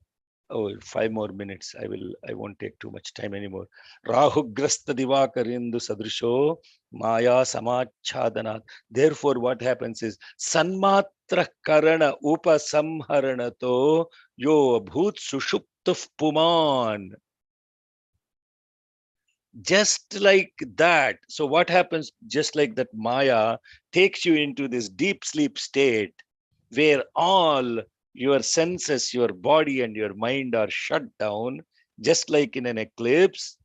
5 more minutes. I won't take too much time anymore. Rahugrasta divakarindu sadrisho maya samachhadanat. Therefore, what happens is sanmatra karana upasamharanato yo bhut sushuptuf puman. Just like that. So what happens? Just like that, Maya takes you into this deep sleep state where all your senses, your body and your mind are shut down, just like in an eclipse.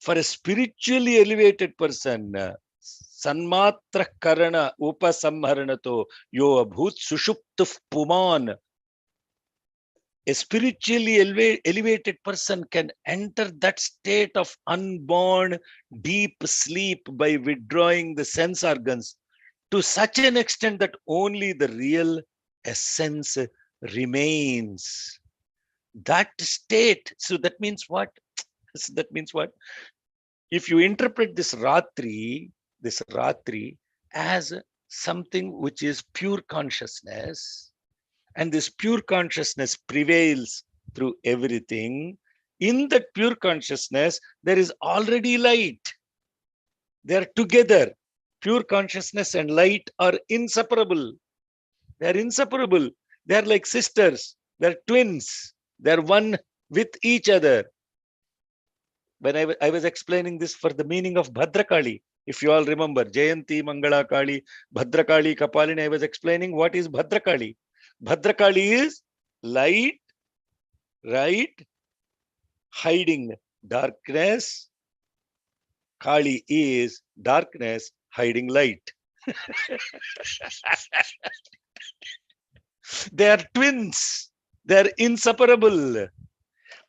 For a spiritually elevated person, Sanmatra karana upasamharanato yo abhut sushuptuf puman. A spiritually elevated person can enter that state of unborn deep sleep by withdrawing the sense organs to such an extent that only the real essence remains. That state. So that means what? That means what? If you interpret this Ratri as something which is pure consciousness, and this pure consciousness prevails through everything, in that pure consciousness, there is already light. They are together. Pure consciousness and light are inseparable. They are inseparable. They are like sisters. They are twins. They are one with each other. When I was explaining this for the meaning of Bhadrakali, if you all remember, Jayanti, Mangala Kali, Bhadrakali, Kapalini, I was explaining what is Bhadrakali. Bhadrakali is light, right, hiding darkness. Kali is darkness, hiding light. They are twins. They are inseparable.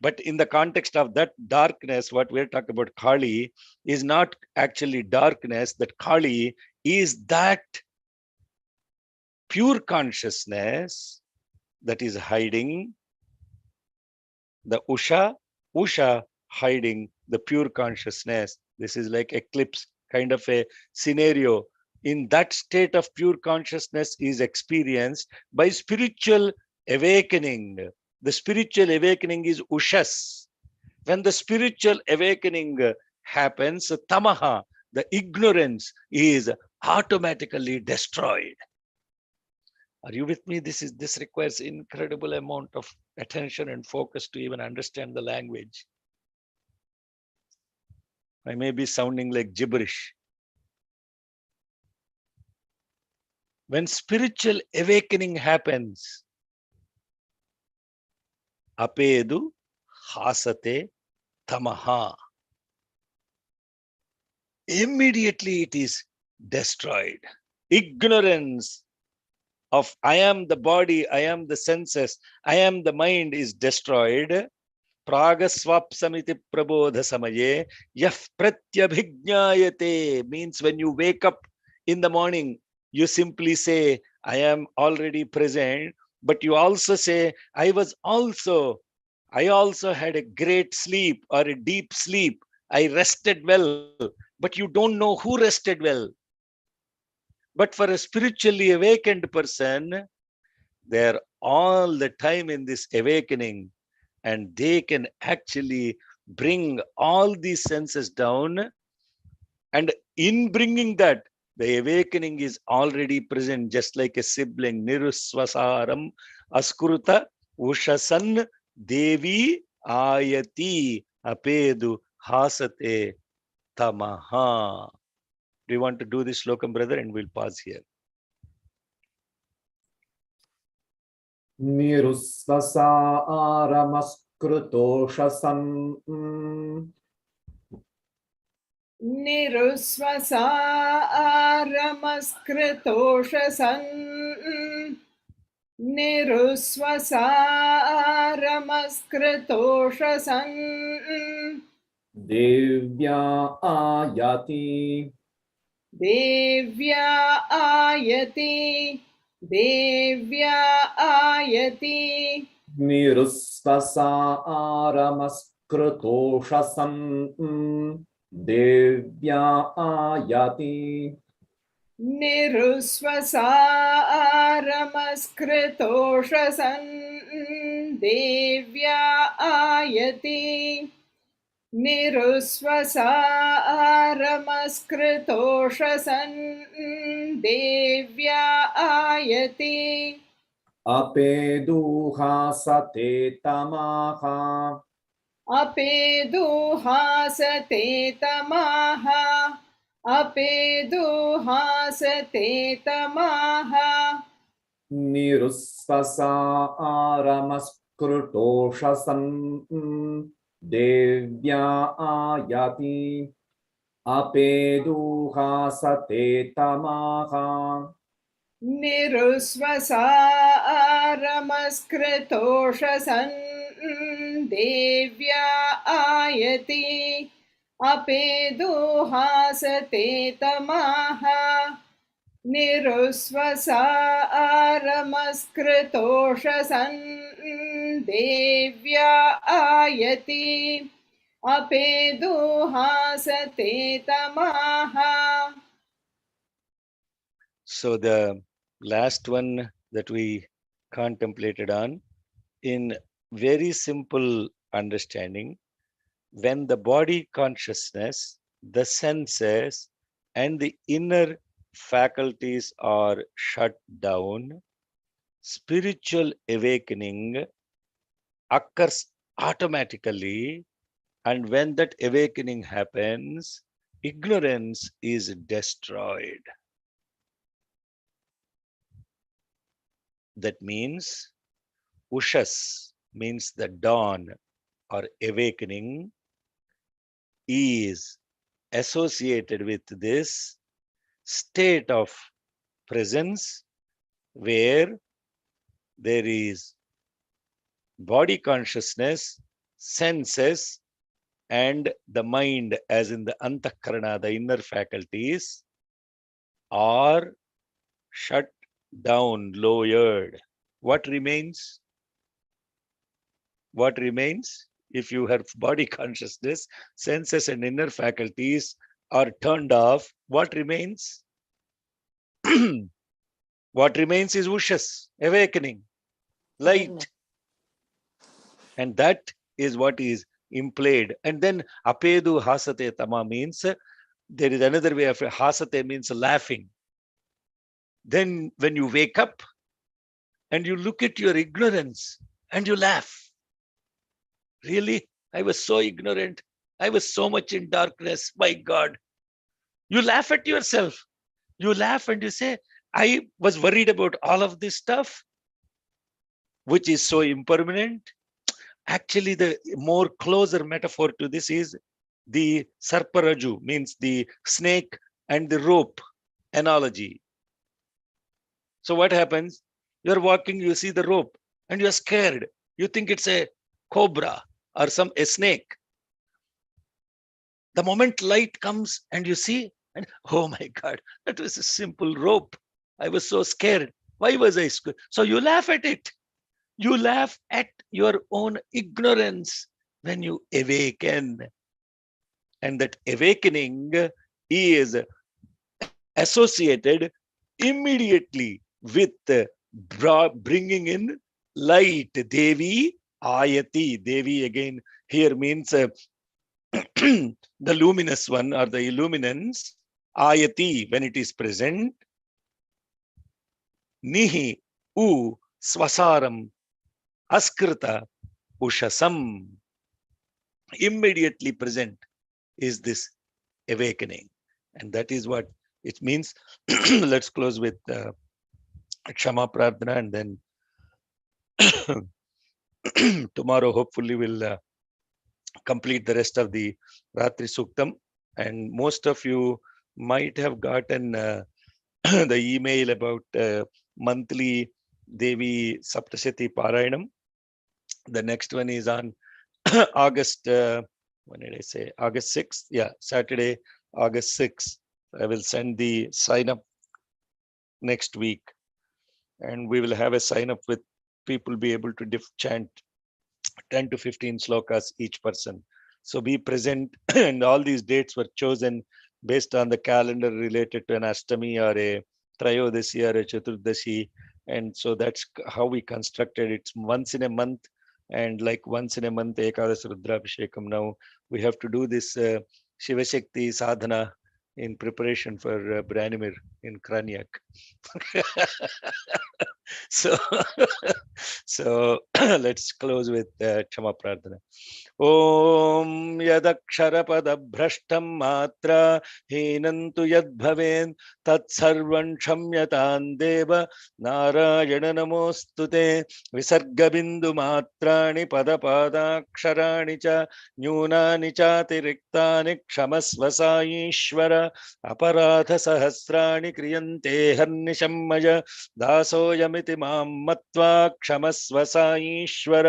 But in the context of that darkness, what we're talking about, Kali, is not actually darkness. That Kali is that pure consciousness that is hiding the Usha hiding the pure consciousness. This is like eclipse kind of a scenario. In that state of pure consciousness is experienced by spiritual awakening. The spiritual awakening is Ushas. When the spiritual awakening happens, tamah, the ignorance, is automatically destroyed. Are you with me? This requires incredible amount of attention and focus to even understand the language. I may be sounding like gibberish. When spiritual awakening happens, apedu hasate tamah. Immediately it is destroyed. Ignorance of I am the body, I am the senses, I am the mind is destroyed. Pragaswapsamiti prabodha samaye yah pratyabhignāyate means when you wake up in the morning, you simply say, I am already present, but you also say, I also had a great sleep or a deep sleep. I rested well, but you don't know who rested well. But for a spiritually awakened person, they're all the time in this awakening, and they can actually bring all these senses down. And in bringing that, the awakening is already present, just like a sibling. Nirusvasaram askruta ushasan devyāyati apedu hasate tamah. Do you want to do this slokam, brother? And we'll pause here. Nirusvasaramskrutoshasam Nirusvasaramskrutoshasam Nirusvasaramskrutoshasam devyāyati devyāyati devyāyati nirusvasaramskrutoshasam devyāyati Nirusvasaramskrutoshasam devyāyati Nirusvasaramskrutoshasam devyāyati apedu hasate tamah अपेदुहासते तमाः अपेदुहासते तमाः निरुस्वसारमस्कृतोषसं देव्यायाति अपेदुहासते तमाः निरुस्वसारमस्कृतोषसन् देव्या आयति अपेदुहासते तमाः निरुस्वसारमस्कृतोषसन् देव्या Ayati अपेदुहासते तमाः. So the last one that we contemplated on, in very simple understanding, when the body consciousness, the senses, and the inner faculties are shut down, spiritual awakening occurs automatically, and when that awakening happens, ignorance is destroyed. That means ushas means the dawn or awakening is associated with this state of presence where there is body consciousness, senses, and the mind, as in the antakarana, the inner faculties, are shut down, lowered. What remains? What remains? If you have body consciousness, senses and inner faculties are turned off, what remains? What remains is ushas, awakening, light. And that is what is implayed. And then apedu hasate tamah means, there is another way of hasate means laughing. Then when you wake up and you look at your ignorance and you laugh. Really? I was so ignorant. I was so much in darkness. My God. You laugh at yourself. You laugh and you say, I was worried about all of this stuff, which is so impermanent. Actually, the more closer metaphor to this is the sarparaju, means the snake and the rope analogy. So what happens? You're walking, you see the rope and you're scared. You think it's a cobra or a snake. The moment light comes and you see, and oh my God, that was a simple rope. I was so scared. Why was I scared? So you laugh at it. You laugh at your own ignorance when you awaken. And that awakening is associated immediately with bringing in light. Devī ayati. Devī again here means the luminous one or the illuminance. Ayati, when it is present. Nihi u swasaram askrita ushasam. Immediately present is this awakening. And that is what it means. Let's close with Kshama Prarthana, and then tomorrow hopefully we'll complete the rest of the Rātri Sūktam. And most of you might have gotten the email about monthly Devi Saptashati Parayanam. The next one is on August, when did I say? August 6th. Yeah, Saturday, August 6th. I will send the sign up next week. And we will have a sign up with people be able to chant 10 to 15 slokas each person. So be present. And all these dates were chosen based on the calendar related to an Ashtami or a Trayodasi or a Chaturdashi. And so that's how we constructed it. It's once in a month. And like once in a month, Ekadash Rudrabhishekam. Now we have to do this Shiva Shakti sadhana in preparation for Branimir in Kraniak. So, so let's close with Kshama Prarthana. Om yadaksharapadabrashtam matra hinantu yadbhaven tat sarvan kshamyatam deva narayana namostute visarga bindu matrani padapadaksharaणि cha nyunani chatiriktāni kshamasva sāyīśvara aparādha sahasrāणि kriyante harnisham maya दासोऽयमिति मां मत्वा क्षमस्व साईश्वर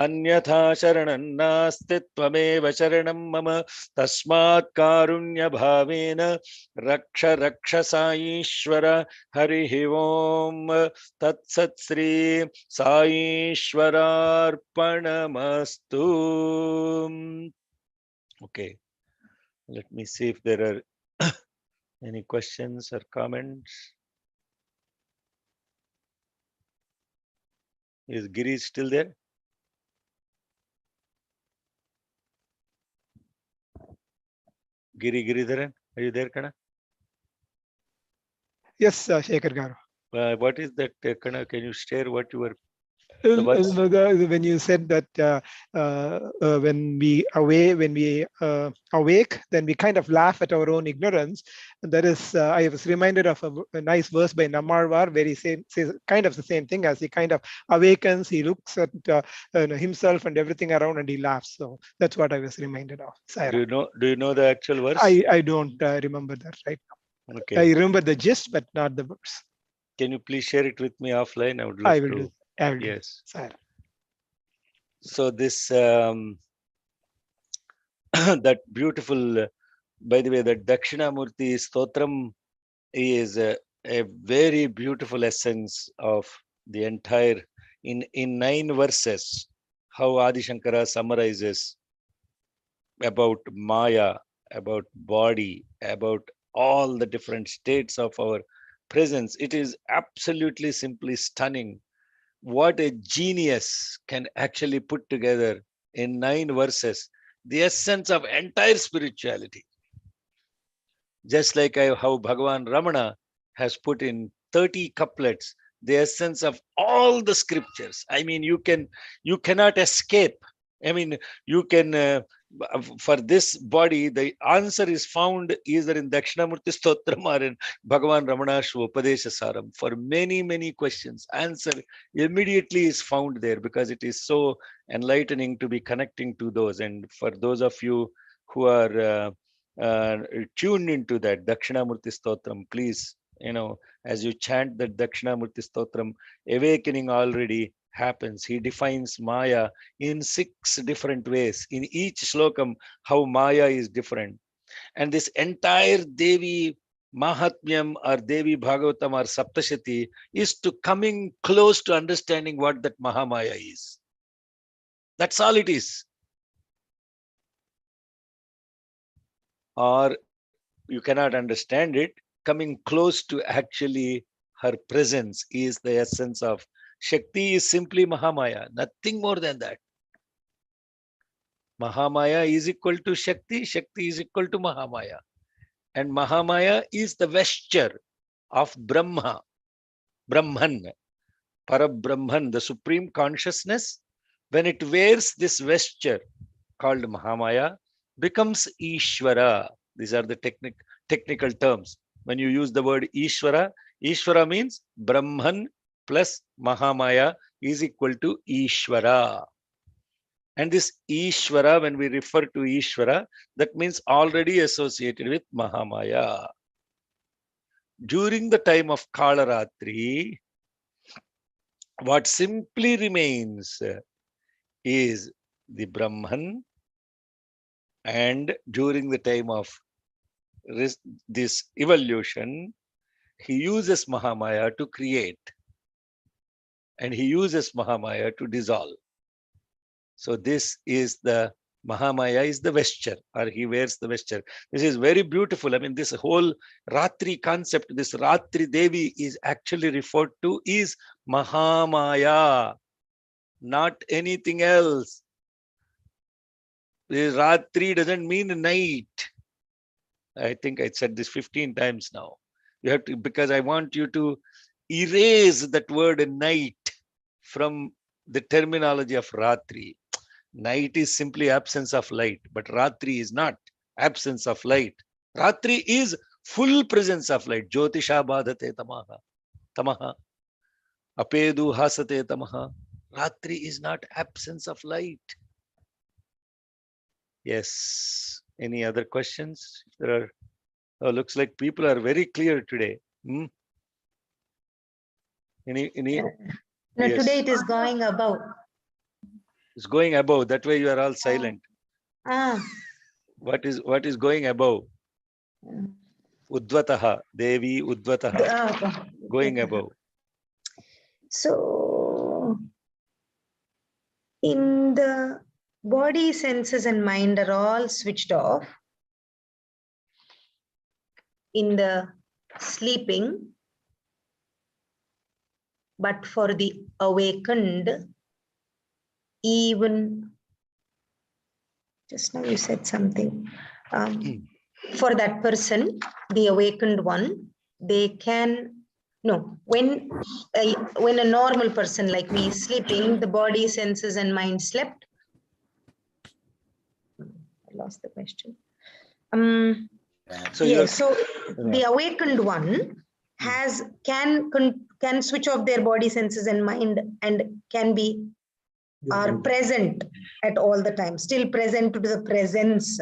अन्यथा शरणं नास्ति त्वमेव शरणं मम तस्मात् कारुण्यभावेन रक्ष रक्ष साईश्वर हरिः ओम् तत्सत् Shri साईश्वरार्पणमस्तु. Okay, let me see if there are any questions or comments. Is Giri still there? Giridharan, are you there, Kana? Yes, Shekhar Garu. What is that, Kana? Can you share what you were? When you said that when we awake, then we kind of laugh at our own ignorance. And that is, I was reminded of a nice verse by Nammalvar, where he says kind of the same thing. As he kind of awakens, he looks at himself and everything around, and he laughs. So that's what I was reminded of. Do you know the actual verse? I don't remember that right now. Okay. I remember the gist, but not the verse. Can you please share it with me offline? I would love to. Do. I will yes. Do. So this that beautiful, by the way, that Dakshinamurti Stotram is a very beautiful essence of the entire, in 9 verses, how Adi Shankara summarizes about Maya, about body, about all the different states of our presence. It is absolutely simply stunning what a genius can actually put together in 9 verses, the essence of entire spirituality. Just like how Bhagavan Ramana has put in 30 couplets, the essence of all the scriptures. I mean, you cannot escape. I mean, you can, for this body, the answer is found either in Dakshinamurti Stotram or in Bhagavan Ramana's Upadesha Saram. For many, many questions, answer immediately is found there, because it is so enlightening to be connecting to those. And for those of you who are tuned into that Dakshinamurti Stotram, please, as you chant that Dakshinamurti Stotram, awakening already happens. He defines Maya in 6 different ways. In each slokam, how Maya is different. And this entire Devi Mahatmyam or Devi Bhagavatam or Saptashati is to coming close to understanding what that Mahamaya is. That's all it is. Or you cannot understand it. Coming close to actually her presence is the essence of Shakti. Is simply Mahamaya, nothing more than that. Mahamaya is equal to Shakti, Shakti is equal to Mahamaya. And Mahamaya is the vesture of Brahma, Brahman, Parabrahman, the supreme consciousness. When it wears this vesture called Mahamaya, becomes Ishvara. These are the technical terms. When you use the word Ishvara, Ishvara means Brahman plus Mahamaya is equal to Ishvara. And this Ishvara, when we refer to Ishvara, that means already associated with Mahamaya. During the time of Kalaratri, what simply remains is the Brahman, and during the time of this evolution, he uses Mahamaya to create, and he uses Mahamaya to dissolve. So this is the Mahamaya is the vesture, or he wears the vesture. This is very beautiful. I mean, this whole Ratri concept, this Ratri Devi is actually referred to is Mahamaya, not anything else. Ratri doesn't mean night. I think I said this 15 times now. You have to, because I want you to erase that word night from the terminology of Ratri. Night is simply absence of light, but Ratri is not absence of light. Ratri is full presence of light. Jyotiṣā bādhate tamah. Apedu hasate tamah. Ratri is not absence of light. Yes. Any other questions? If there are, oh, looks like people are very clear today. Any? No, Yes. today it is going above. It's going above. That way you are all silent. Ah. What is going above? Udvatah, devi, udvatah. Going above. So, in the body, senses and mind are all switched off. In the sleeping, but for the awakened, even, just now you said something, for that person, the awakened one, they can, no, when a normal person like me is sleeping, the body, senses and mind slept. I lost the question. So yes, so the awakened one has can switch off their body, senses and mind, and can be are present at all the time, still present to the presence.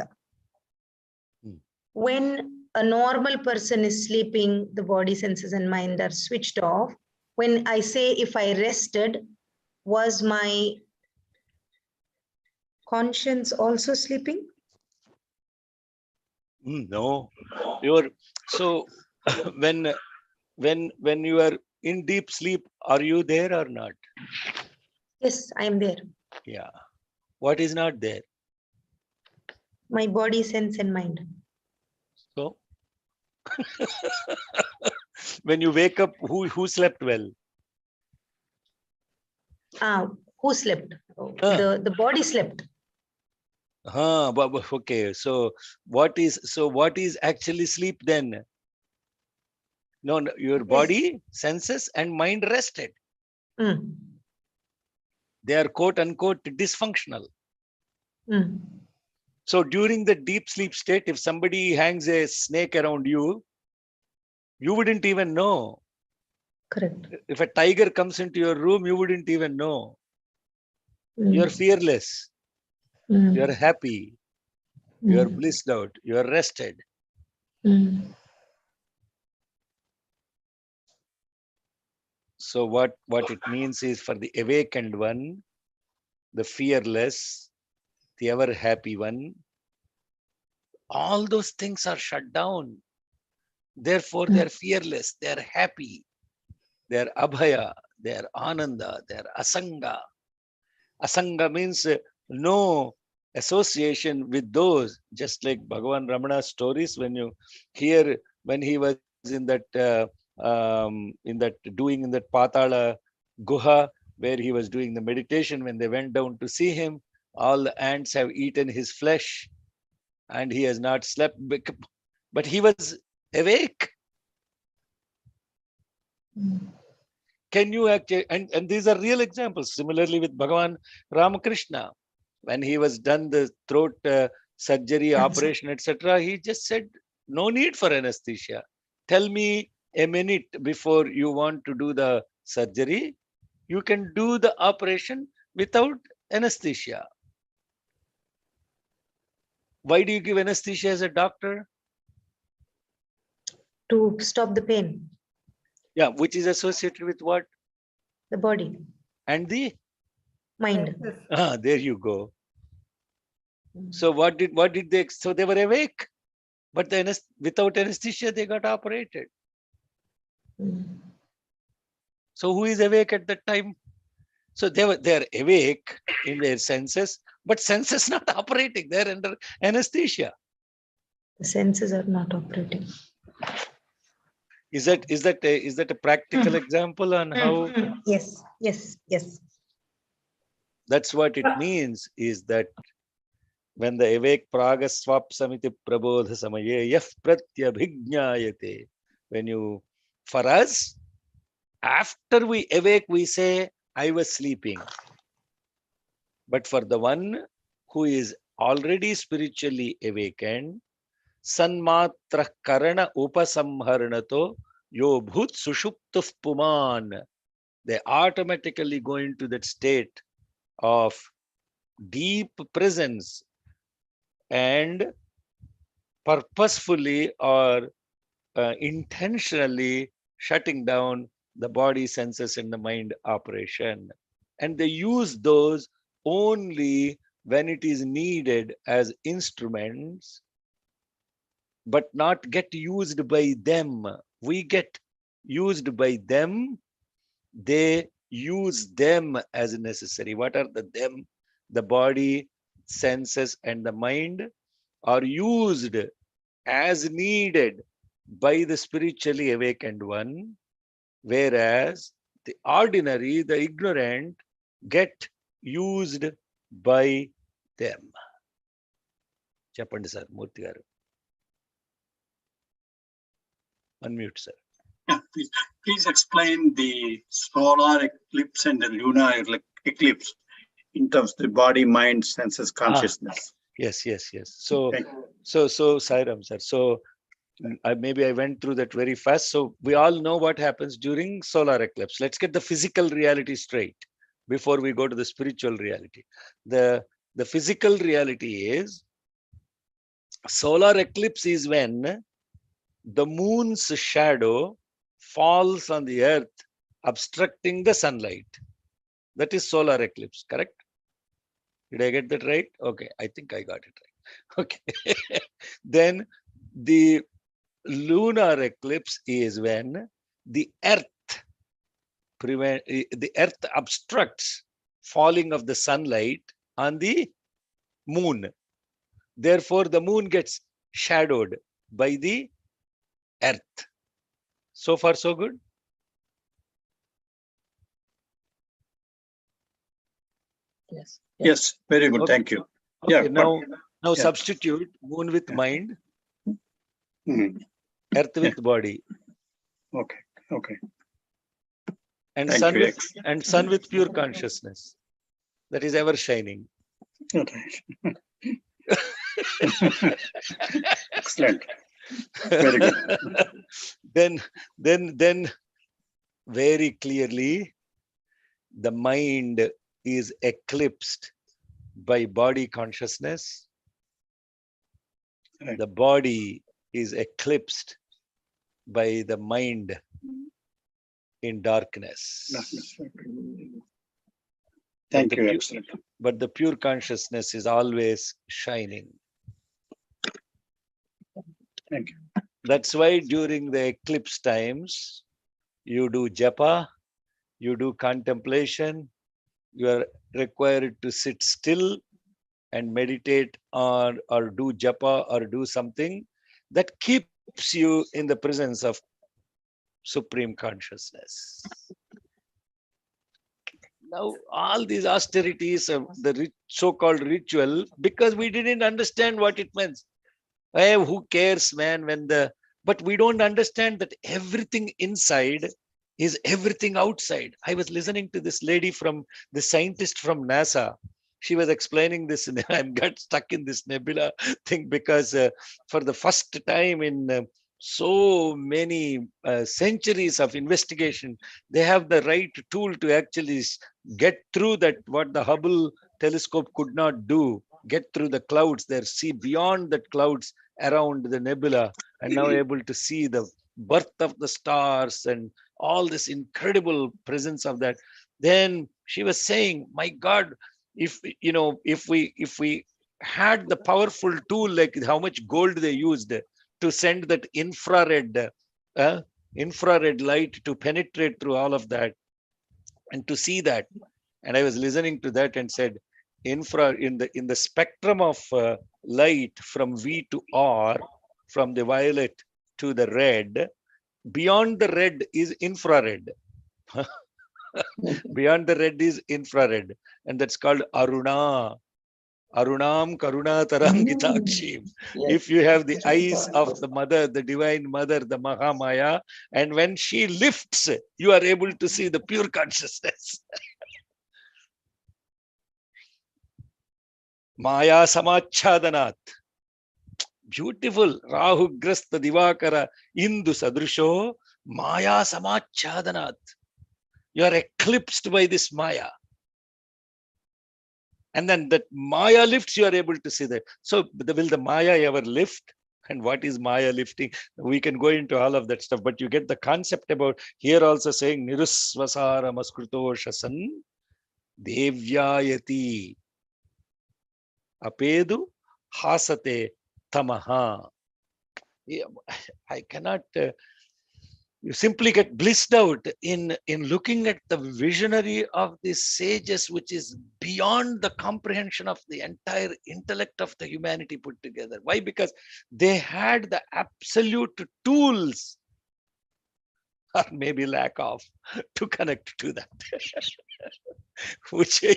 When a normal person is sleeping, the body, senses and mind are switched off. When I say if I rested, was my conscience also sleeping? No, so when you are in deep sleep, are you there or not? Yes, I am there. Yeah. What is not there? My body, sense and mind. So when you wake up, who slept well? Who slept? The body slept. Okay. So what is actually sleep then? No, your body, senses, and mind rested. They are quote unquote dysfunctional. So during the deep sleep state, if somebody hangs a snake around you, you wouldn't even know. Correct. If a tiger comes into your room, you wouldn't even know. You're fearless. You're happy. You're blissed out. You're rested. So what it means is, for the awakened one, the fearless, the ever happy one, all those things are shut down. Therefore, they're fearless, they're happy, they're abhaya, they're ananda, they're asanga. Asanga means no association with those, just like Bhagavan Ramana's stories, when you hear when he was in that doing in that Patala Guha, where he was doing the meditation, when they went down to see him, all the ants have eaten his flesh and he has not slept, but he was awake. Can you actually, and these are real examples. Similarly with Bhagavan Ramakrishna, when he was done the throat surgery, operation, etc., he just said, no need for anesthesia. Tell me a minute before you want to do the surgery. You can do the operation without anesthesia. Why do you give anesthesia as a doctor? To stop the pain. Yeah, which is associated with what? The body. And the mind. There you go. So what did they? So they were awake, but without anesthesia they got operated. So who is awake at that time? So they're awake in their senses, but senses not operating. They're under anesthesia. The senses are not operating. Is that a practical example on how? Yes. That's what it means, is that when the awake praga swapsamiti prabodha samaye yaf pratyabhijñāyate. When you, for us, after we awake, we say, I was sleeping. But for the one who is already spiritually awakened, sanmatra karana upasamharanato yo bhut sushuptuf puman, they automatically go into that state of deep presence and purposefully or intentionally shutting down the body, senses, and the mind operation. And they use those only when it is needed as instruments, but not get used by them. We get used by them. They use them as necessary. What are the them? The body, senses, and the mind are used as needed by the spiritually awakened one, whereas the ordinary, the ignorant, get used by them. Chappandi sir, Murthy garu. Unmute sir. Yeah, please explain the solar eclipse and the lunar eclipse in terms of the body, mind, senses, consciousness. Yes. So Sairam sir. So maybe I went through that very fast. So we all know what happens during solar eclipse. Let's get the physical reality straight before we go to the spiritual reality. The physical reality is solar eclipse is when the moon's shadow falls on the earth, obstructing the sunlight. That is solar eclipse, correct? Did I get that right? Okay, I think I got it right. Okay. Then the lunar eclipse is when the earth obstructs falling of the sunlight on the moon. Therefore, the moon gets shadowed by the earth. So far, so good? Yes. Yes, very good. Okay. Thank you. Okay, Yeah. now yeah. substitute moon with mind, Mhm. earth with body, Okay. and Thank sun you. with sun with pure consciousness that is ever shining. Excellent. Very good. Then very clearly the mind is eclipsed by body consciousness. Right. The body is eclipsed by the mind in darkness. Thank you. Excellent. But the pure consciousness is always shining. Thank you. That's why during the eclipse times, you do japa, you do contemplation, you are required to sit still and meditate or do japa or do something that keeps you in the presence of supreme consciousness. Now, all these austerities of the so-called ritual, because we didn't understand what it means. Hey, who cares, man, but we don't understand that everything inside is everything outside. I was listening to this lady the scientist from NASA. She was explaining this, and I got stuck in this nebula thing because for the first time in so many centuries of investigation, they have the right tool to actually get through that what the Hubble telescope could not do, get through the clouds there, see beyond the clouds around the nebula, and now able to see the birth of the stars and all this incredible presence of that. Then she was saying, my God, if we had the powerful tool, like how much gold they used to send that infrared light to penetrate through all of that and to see that. And I was listening to that and said, in the spectrum of light from V to R, from the violet to the red, beyond the red is infrared. Beyond the red is infrared, and that's called aruna. Arunam Karunataram Gitakshim. If you have the eyes of the mother, the divine mother, the Mahamaya, and when she lifts, you are able to see the pure consciousness. Maya Samachhadanat. Beautiful. Rahu Grasta Divakara Indu Sadrisho Maya Samachhadanat. You are eclipsed by this Maya. And then that Maya lifts, you are able to see that. So will the Maya ever lift? And what is Maya lifting? We can go into all of that stuff, but you get the concept about here also saying Nirusvasara Maskruto Shasan devyāyati apedu hasate tamah. Yeah, I cannot. You simply get blissed out in looking at the visionary of these sages, which is beyond the comprehension of the entire intellect of the humanity put together. Why? Because they had the absolute tools, or maybe lack of, to connect to that. Which way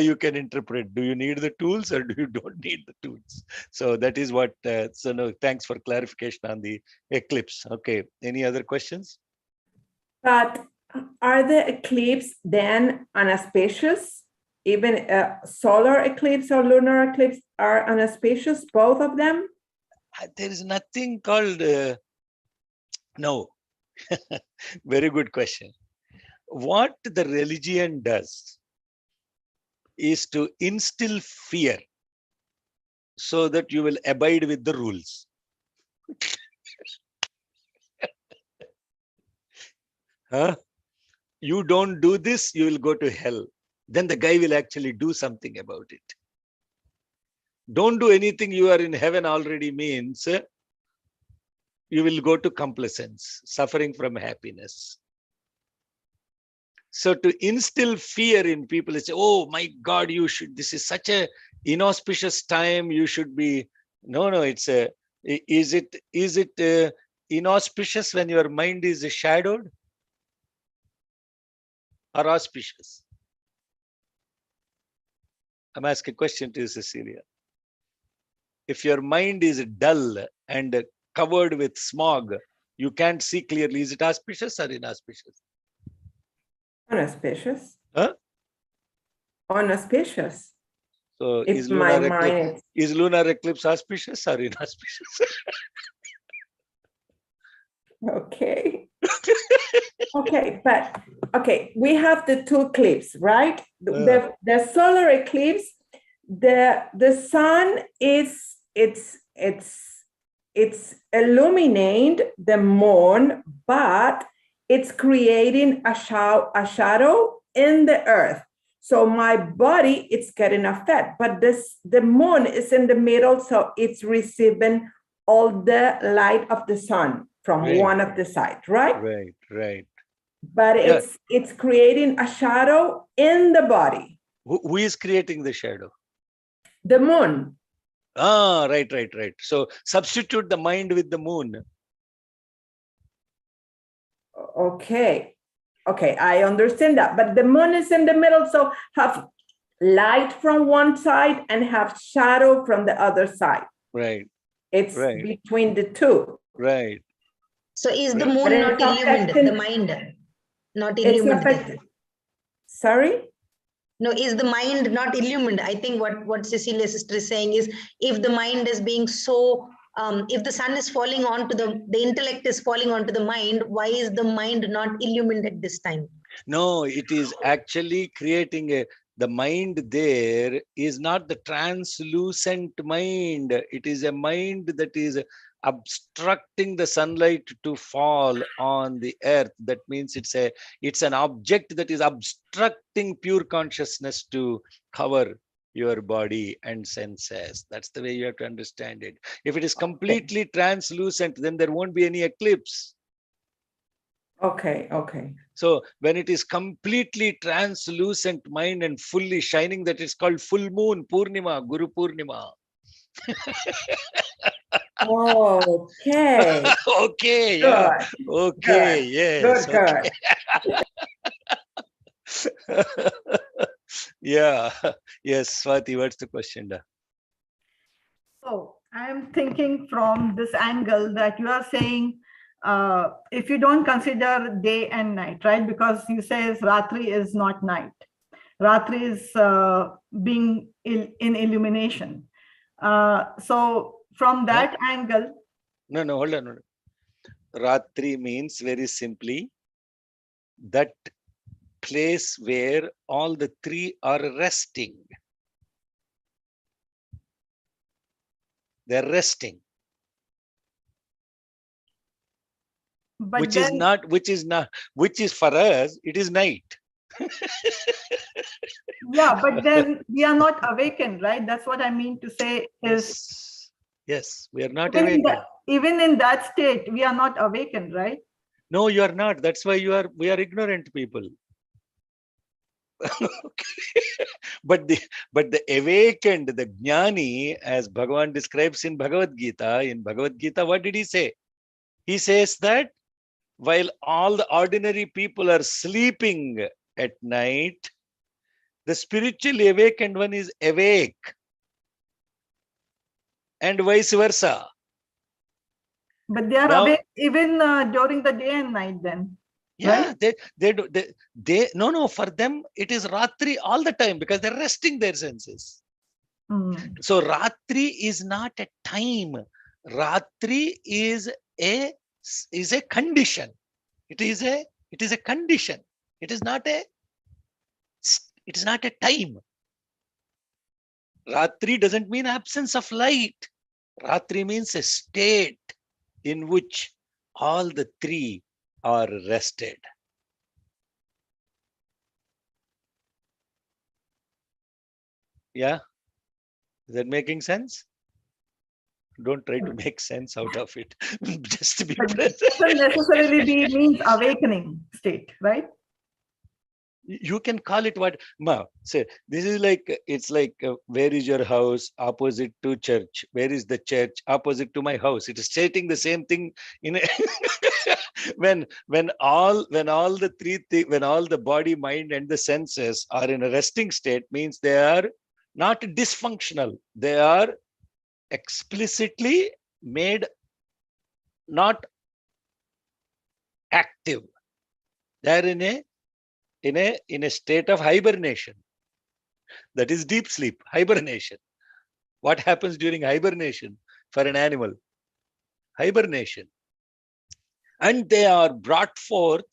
you can interpret? Do you need the tools or do you don't need the tools? So that is what. So no, thanks for clarification on the eclipse. Okay, any other questions? But are the eclipse then unauspicious? Even a solar eclipse or lunar eclipse are unauspicious, both of them? There is nothing called no. Very good question. What the religion does is to instill fear so that you will abide with the rules. Huh? You don't do this, you will go to hell. Then the guy will actually do something about it. Don't do anything, you are in heaven already means you will go to complacence, suffering from happiness. So to instill fear in people, say, oh my God, this is such a inauspicious time, you should be, no, it's a, is it inauspicious when your mind is shadowed or auspicious? I'm asking a question to you, Cecilia. If your mind is dull and covered with smog, you can't see clearly, is it auspicious or inauspicious? Unauspicious. Huh? Unauspicious. So If my mind is lunar eclipse auspicious or inauspicious? Okay. Okay, but okay, we have the two eclipses, right? The solar eclipse, the sun is it's illuminating the moon, but it's creating a shadow in the earth. So my body, it's getting affected, but the moon is in the middle, so it's receiving all the light of the sun from one of the sides, right? Right. But it's creating a shadow in the body. Who is creating the shadow? The moon. Ah, right. So substitute the mind with the moon. Okay, I understand that. But the moon is in the middle, so have light from one side and have shadow from the other side. Right. It's between the two. Right. So is the moon not illumined? The mind not illumined? Sorry? No, is the mind not illumined? I think what Cecilia's sister is saying is, if the mind is being so, if the sun is falling onto the intellect is falling onto the mind, why is the mind not illumined at this time? No, it is actually creating the mind there is not the translucent mind. It is a mind that is obstructing the sunlight to fall on the earth. That means it's an object that is obstructing pure consciousness to cover your body and senses. That's the way you have to understand it. If it is completely translucent, then there won't be any eclipse. Okay. So when it is completely translucent mind and fully shining, that is called full moon, Purnima, Guru Purnima. Okay. Okay, Good. yeah. Okay, Good. yes. Good. Okay. Yeah. Yes, Swati, what's the question? So I am thinking from this angle that you are saying, if you don't consider day and night, right? Because you say Ratri is not night. Ratri is being in illumination. So from that angle. No, hold on. Ratri means very simply that place where all the three are resting. They're resting. But which is for us, it is night. Yeah, but then we are not awakened, right? That's what I mean to say is. Yes, we are not awakened. Even in that state, we are not awakened, right? No, you are not. That's why we are ignorant people. But the awakened, the jnani, as Bhagavan describes in Bhagavad Gita, what did he say? He says that while all the ordinary people are sleeping at night, the spiritually awakened one is awake, and vice versa. But they are awake even during the day and night then. Yeah, right? No, for them it is Ratri all the time because they're resting their senses. So Ratri is not a time. Ratri is a condition. It is a condition. It is not a time. Ratri doesn't mean absence of light. Ratri means a state in which all the three are rested. Yeah? Is that making sense? Don't try to make sense out of it. Just to be present. It doesn't necessarily means awakening state, right? You can call it what say. This is like, it's like where is your house opposite to church? Where is the church opposite to my house? It is stating the same thing in a when all the body, mind, and the senses are in a resting state, means they are not dysfunctional. They are explicitly made not active. They are in a state of hibernation. That is deep sleep, hibernation. What happens during hibernation for an animal? Hibernation. And they are brought forth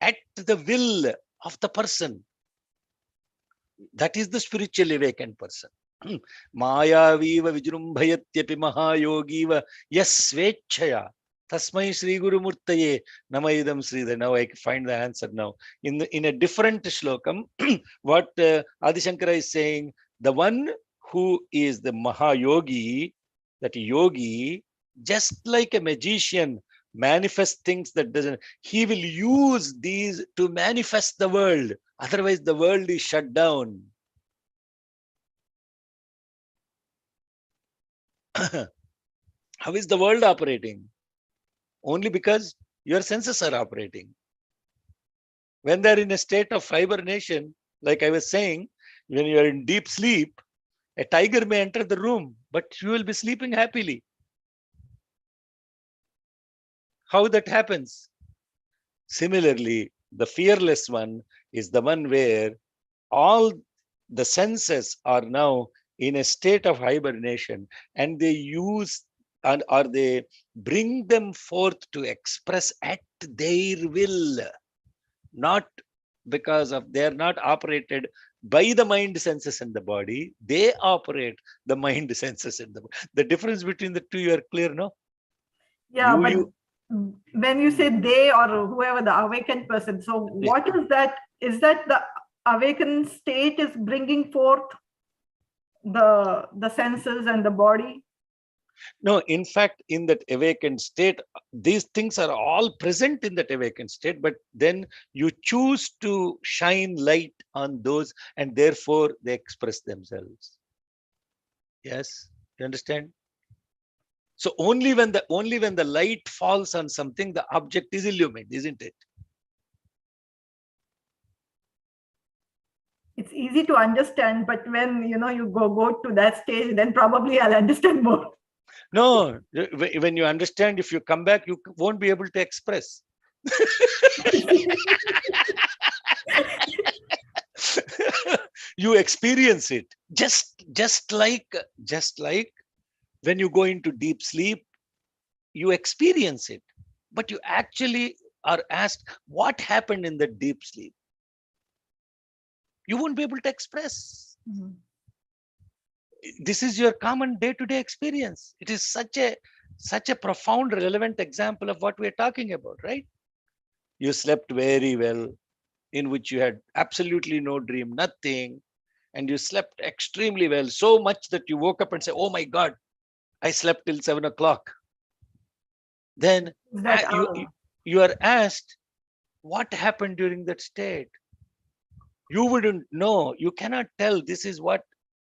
at the will of the person. That is the spiritually awakened person. Maya viva vijrumbhayatyapi mahayogiva yasvechaya tasmai Sri Guru Murtaye namaidam Sridhar. Now I find the answer now. In a different shlokam, what Adi Shankara is saying, the one who is the Mahayogi, that yogi, just like a magician manifests things that doesn't, he will use these to manifest the world. Otherwise, the world is shut down. How is the world operating? Only because your senses are operating. When they're in a state of hibernation, like I was saying, when you are in deep sleep, a tiger may enter the room, but you will be sleeping happily. How that happens? Similarly, the fearless one is the one where all the senses are now in a state of hibernation, and they use or they bring them forth to express at their will, not because of, they are not operated by the mind senses in the body. They operate the mind senses in the body. The difference between the two, you are clear, no? Yeah, when you say they or whoever, the awakened person, so what is that? Is that the awakened state is bringing forth the senses and the body? No, in fact, in that awakened state, these things are all present in that awakened state, but then you choose to shine light on those, and therefore they express themselves. Yes, you understand? So only when the light falls on something, the object is illumined, isn't it? it's easy to understand, but when you go to that stage, then probably I'll understand more. No, when you understand, if you come back, you won't be able to express. You experience it just like when you go into deep sleep, you experience it, but you actually are asked what happened in the deep sleep. You won't be able to express. Mm-hmm. This is your common day-to-day experience. It is such a profound, relevant example of what we're talking about, right? You slept very well, in which you had absolutely no dream, nothing, and you slept extremely well, so much that you woke up and say, oh my God, I slept till 7 o'clock. Then you are asked, what happened during that state? You wouldn't know. You cannot tell, this is what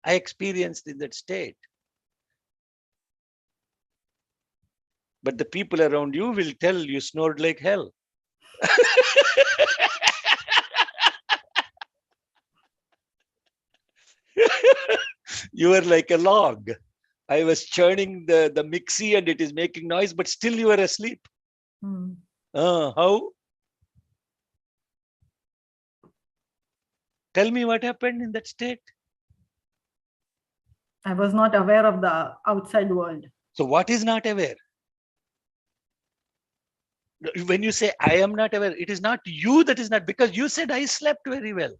I experienced in that state. But the people around you will tell you snored like hell. You were like a log. I was churning the mixie and it is making noise, but still you were asleep. How? Tell me what happened in that state. I was not aware of the outside world. So what is not aware? When you say I am not aware, it is not you that is not, because you said I slept very well.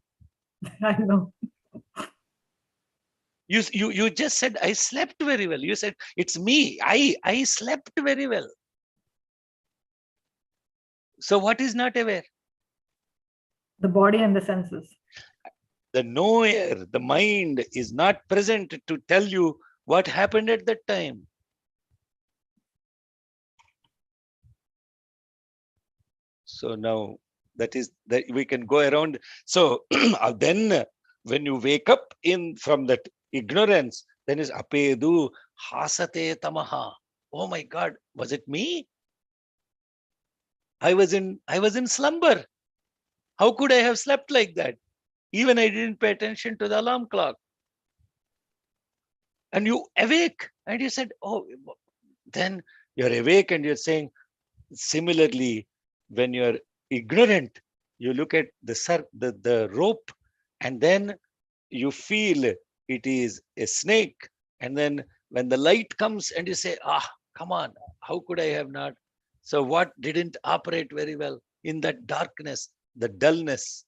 I know. You just said I slept very well. You said it's me. I slept very well. So what is not aware? The body and the senses. The knower, the mind is not present to tell you what happened at that time. So now that is that we can go around. So then when you wake up from that ignorance, then is apedu hasate tamah. Oh my God, was it me? I was in slumber. How could I have slept like that? Even I didn't pay attention to the alarm clock. And you awake and you said, oh, then you're awake and you're saying, similarly, when you're ignorant, you look at the rope and then you feel it is a snake. And then when the light comes and you say, come on, how could I have not? So what didn't operate very well in that darkness, the dullness?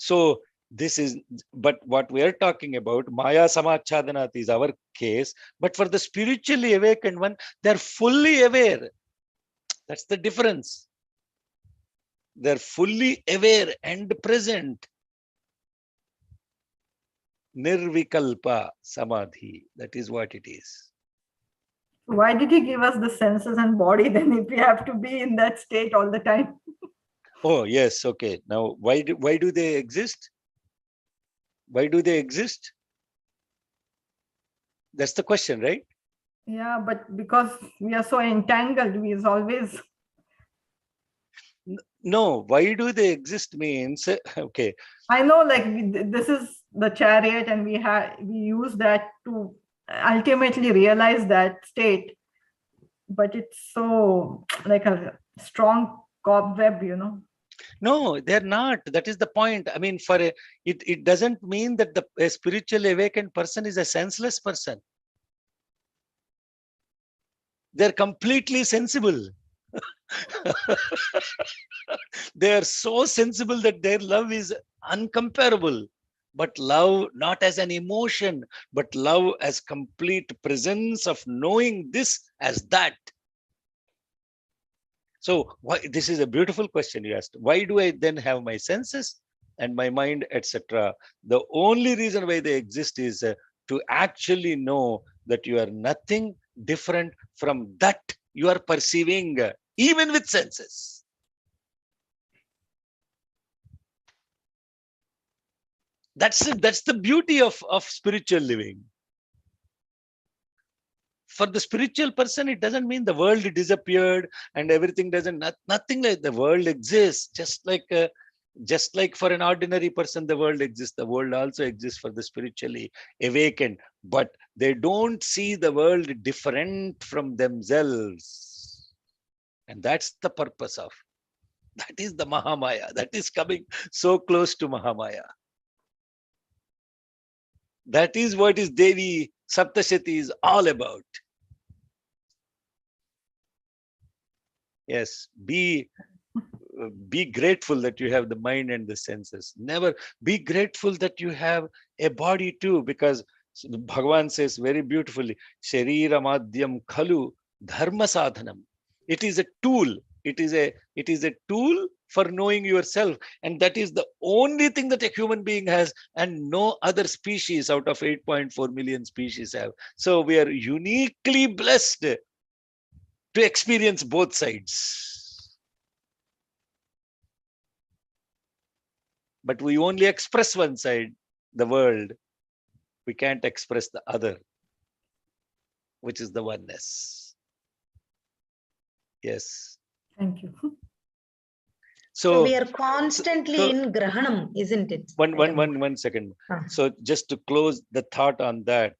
So this is, but what we are talking about, Maya Samachchadanat is our case, but for the spiritually awakened one, they're fully aware. That's the difference. They're fully aware and present. Nirvikalpa samadhi. That is what it is. Why did he give us the senses and body then if we have to be in that state all the time? Oh, yes. Okay. Now, why do they exist? Why do they exist? That's the question, right? Yeah, but because we are so entangled, we is always... No, why do they exist means, okay. I know, like this is the chariot and we use that to ultimately realize that state, but it's so like a strong cobweb, No, they're not. That is the point. I mean, it doesn't mean that a spiritually awakened person is a senseless person. They're completely sensible. They are so sensible that their love is uncomparable. But love not as an emotion, but love as complete presence of knowing this as that. So this is a beautiful question you asked. Why do I then have my senses and my mind, etc.? The only reason why they exist is to actually know that you are nothing different from that you are perceiving, even with senses. That's it. That's the beauty of spiritual living. For the spiritual person, it doesn't mean the world disappeared and everything doesn't, nothing like the world exists. Just like Just like for an ordinary person, the world exists. The world also exists for the spiritually awakened, but they don't see the world different from themselves. And that's the purpose of. That is the Mahamaya. That is coming so close to Mahamaya. That is what is Devi Saptashati is all about. Yes, be grateful that you have the mind and the senses. Never be grateful that you have a body too, because Bhagavan says very beautifully, Sharira Madhyam Khalu Dharma Sadhanam. It is a tool. It is a tool for knowing yourself. And that is the only thing that a human being has, and no other species out of 8.4 million species have. So we are uniquely blessed to experience both sides. But we only express one side, the world. We can't express the other, which is the oneness. Yes. Thank you. So we are constantly in Grahanam, isn't it? One second. So just to close the thought on that,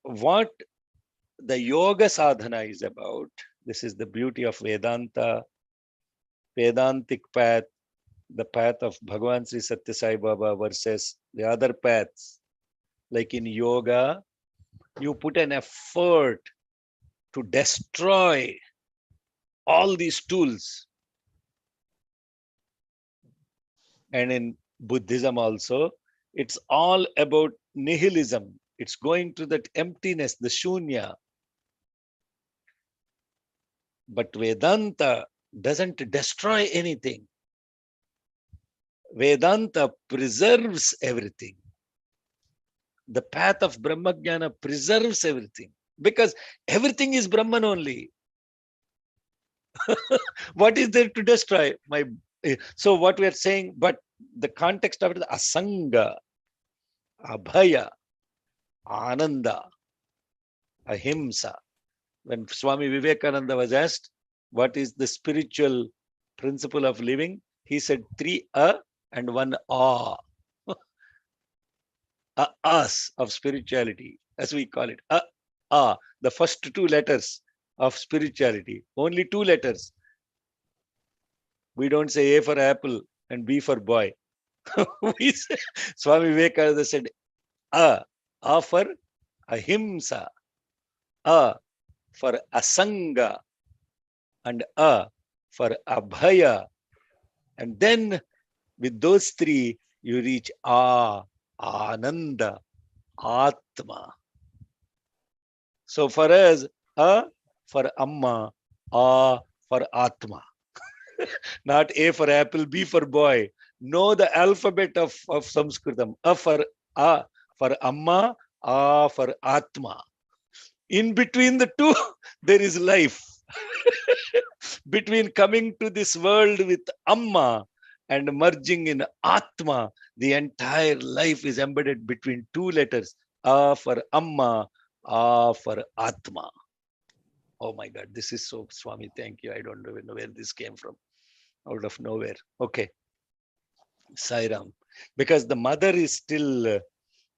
what the yoga sadhana is about, this is the beauty of Vedanta, Vedantic path, the path of Bhagavan Sri Satya Sai Baba versus the other paths. Like in yoga, you put an effort to destroy all these tools. And in Buddhism also, it's all about nihilism. It's going to that emptiness, the shunya. But Vedanta doesn't destroy anything. Vedanta preserves everything. The path of Brahmajnana preserves everything, because everything is Brahman only. What is there to destroy? So what we are saying, but the context of it is asanga, abhaya, ananda, ahimsa. When Swami Vivekananda was asked, what is the spiritual principle of living? He said 3 a and 1 a. Us of spirituality, as we call it. The first 2 letters of spirituality. Only 2 letters. We don't say A for apple and B for boy. We say, Swami Vivekananda said A for ahimsa, A for asanga, and A for abhaya. And then with those 3, you reach Ananda, Atma. So for us, A for Amma, A for Atma. Not A for apple, B for boy. Know the alphabet of Sanskritam. A for Amma, A for Atma. In between the 2, there is life. Between coming to this world with Amma and merging in Atma, the entire life is embedded between 2 letters. A for Amma, A for Atma. Oh my God, this is so, Swami, thank you. I don't even know where this came from. Out of nowhere. Okay. Sairam. Because the mother is still,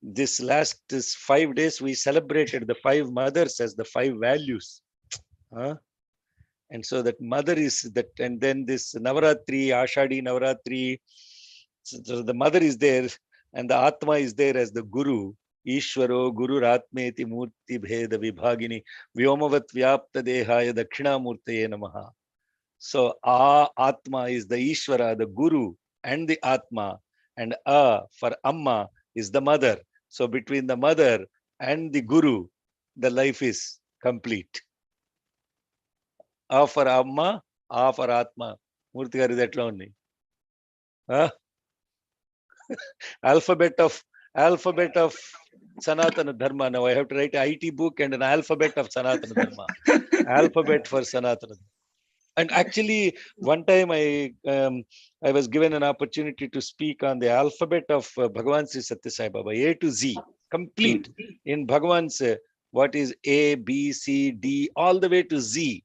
this 5 days, we celebrated the 5 mothers as the 5 values. And so that mother is that, and then this Navaratri, Ashadi Navaratri, so the mother is there, and the Atma is there as the Guru. Ishvaro Guru Ratmeti Murti Bheda Vibhagini Vyomavat Vyapta Dehaya Dakshina Murtaye Namaha. So Atma is the Ishvara, the Guru, and the Atma, and A for Amma is the mother. So between the mother and the Guru, the life is complete. A for Amma, A for Atma. Murti garu is etla undi. Alphabet of Sanatana Dharma. Now I have to write an IT book and an alphabet of Sanatana Dharma. Alphabet for Sanatana. And actually, one time I was given an opportunity to speak on the alphabet of Bhagavan Sri Satya Sai Baba, A to Z, complete in Bhagavan's what is A, B, C, D, all the way to Z.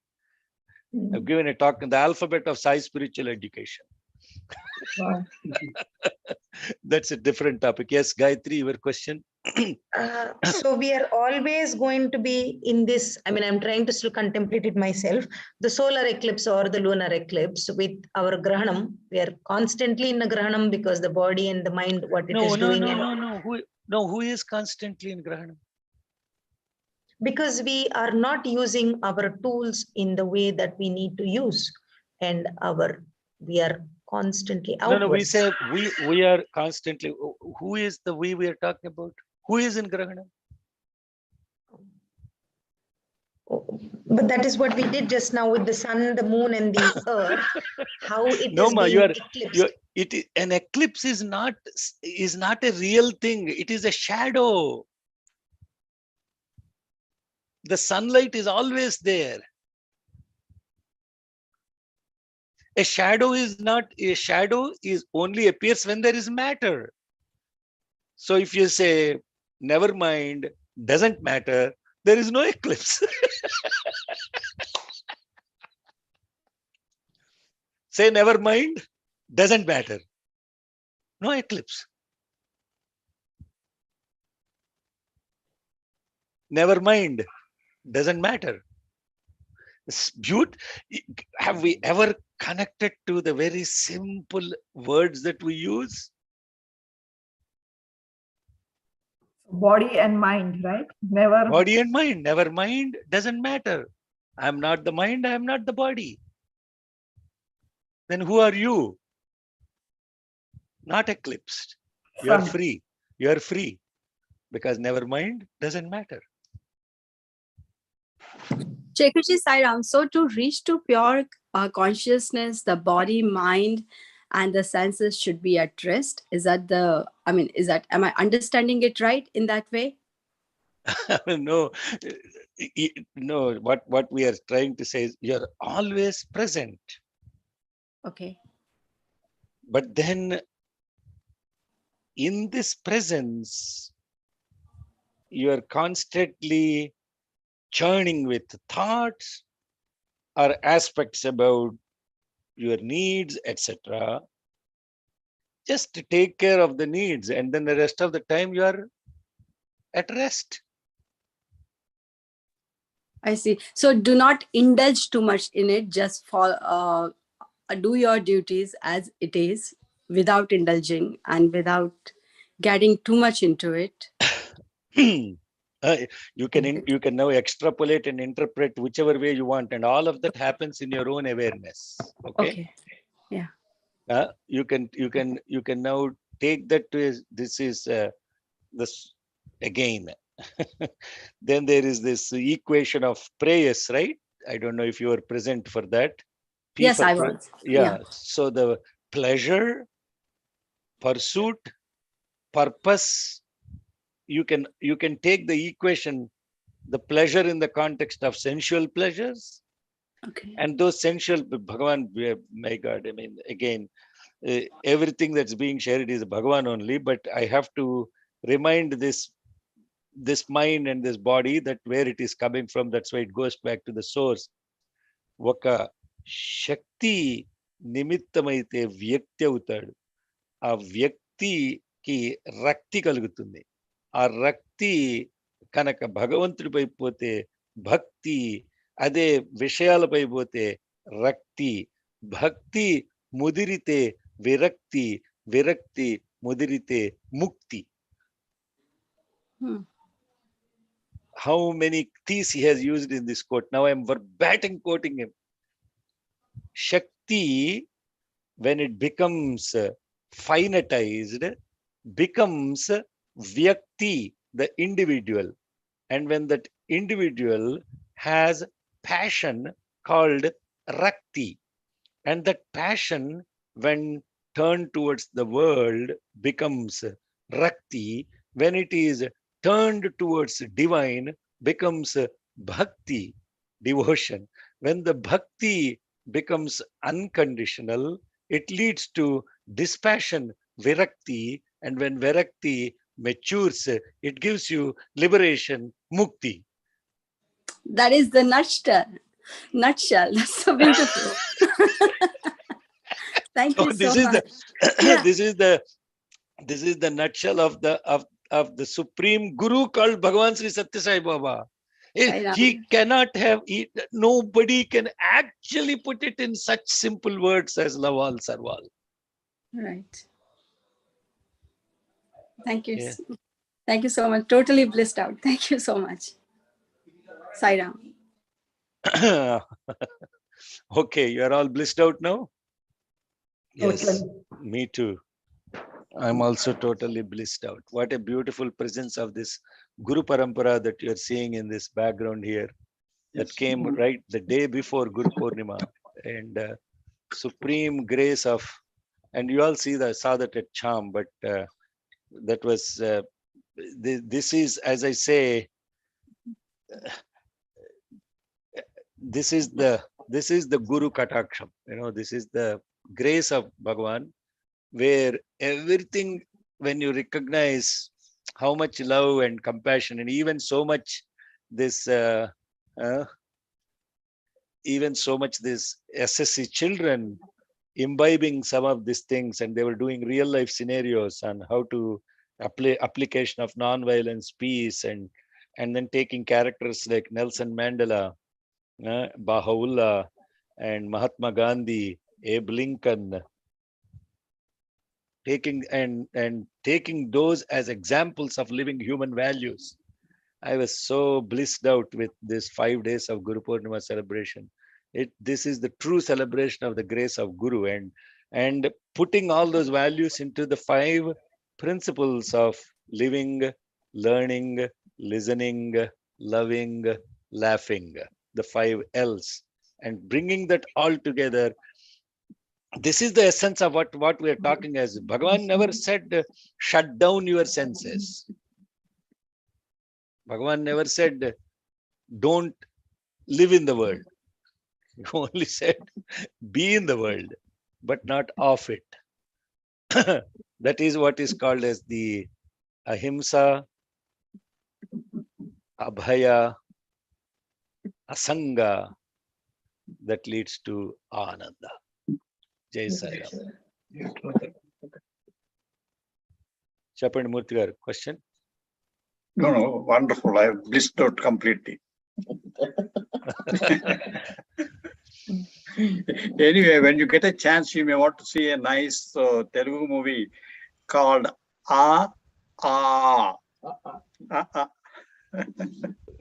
I've given a talk in the alphabet of Sai spiritual education. Wow. That's a different topic. Yes, Gayatri, your question. So we are always going to be in this. I mean, I'm trying to still contemplate it myself. The solar eclipse or the lunar eclipse with our grahanam, we are constantly in a grahanam because the body and the mind, what it is doing. Who is constantly in grahanam? Because we are not using our tools in the way that we need to use, and we are constantly outwards. No, we say we are constantly. Who is the we are talking about? Who is in grahanam? But that is what we did just now with the sun, the moon, and the earth. How it No, is ma, being eclipsed. An eclipse is not a real thing. It is a shadow. The sunlight is always there. A shadow is only appears when there is matter. So if you say never mind, doesn't matter, there is no eclipse. Say never mind, doesn't matter. No eclipse. Never mind, doesn't matter. It's beautiful. Have we ever connected to the very simple words that we use? Body and mind, right? Never. Body and mind. Never mind, doesn't matter. I'm not the mind, I'm not the body. Then who are you? Not eclipsed. You're free. You're free. Because never mind, doesn't matter. Chekarji Sairam, so to reach to pure consciousness, the body, mind, and the senses should be at rest. Am I understanding it right in that way? No, what we are trying to say is you're always present. Okay. But then in this presence, you are constantly churning with thoughts or aspects about your needs, etc. Just to take care of the needs, and then the rest of the time you are at rest. I see. So do not indulge too much in it. Just do your duties as it is without indulging and without getting too much into it. You can now extrapolate and interpret whichever way you want, and all of that happens in your own awareness. Okay. Yeah. You can now take that to this again. Then there is this equation of prayers, right? I don't know if you were present for that. Yes, I was. Yeah. So the pleasure, pursuit, purpose. You can take the equation, the pleasure in the context of sensual pleasures. Okay. And those sensual, Bhagavan, my God, I mean, again, everything that's being shared is Bhagavan only, but I have to remind this mind and this body that where it is coming from. That's why it goes back to the source. Vaka Shakti Nimittamaite Vyaktyautad. A Vyakti ki Rakti Kalgutundi. A Rakti Kanaka Bhagavantudipai pote Bhakti Ade Vishayalapai pote Rakti. Bhakti Mudirite Virakti. Virakti Mudirite Mukti. How many T's he has used in this quote? Now I am verbatim quoting him. Shakti, when it becomes finitized, becomes Vyakti, the individual. And when that individual has passion called Rakti, and that passion, when turned towards the world, becomes Rakti. When it is turned towards divine, becomes Bhakti, devotion. When the Bhakti becomes unconditional, it leads to dispassion, Virakti. And when Virakti matures, it gives you liberation, Mukti. That is the nutshell. Nutshell. That's so beautiful. Thank you this so is much. the this is the nutshell of the supreme guru called Bhagavan Sri Satya Sai Baba. He cannot have, nobody can actually put it in such simple words as Laval Sarwal. Right. Thank you. Yeah. Thank you so much. Totally blissed out. Thank you so much. Sai Ram. Okay, you are all blissed out now? Yes, Totally. me too. I'm also totally blissed out. What a beautiful presence of this Guru Parampara that you're seeing in this background here. That came right the day before Guru Purnima, and supreme grace of, and you all saw that at Cham, but that was, this is, as I say, this is the Guru Kataksham, this is the grace of Bhagavan, where everything, when you recognize how much love and compassion, and even so much this SSC children imbibing some of these things, and they were doing real life scenarios on how to application of non-violence, peace, and then taking characters like Nelson Mandela, Baha'u'llah, and Mahatma Gandhi, Abe Lincoln, taking those as examples of living human values. I was so blissed out with this 5 days of Guru Purnima celebration. This is the true celebration of the grace of Guru, and putting all those values into the 5 principles of living, learning, listening, loving, laughing, the 5 L's, and bringing that all together. This is the essence of what we are talking as. Bhagavan never said, shut down your senses. Bhagavan never said, don't live in the world. He only said, be in the world, but not of it. That is what is called as the ahimsa, abhaya, asanga, that leads to ananda. Jai Sai Ram. Chapani Murthy garu, question? No, wonderful. I blissed out completely. Anyway, when you get a chance, you may want to see a nice Telugu movie called Ah.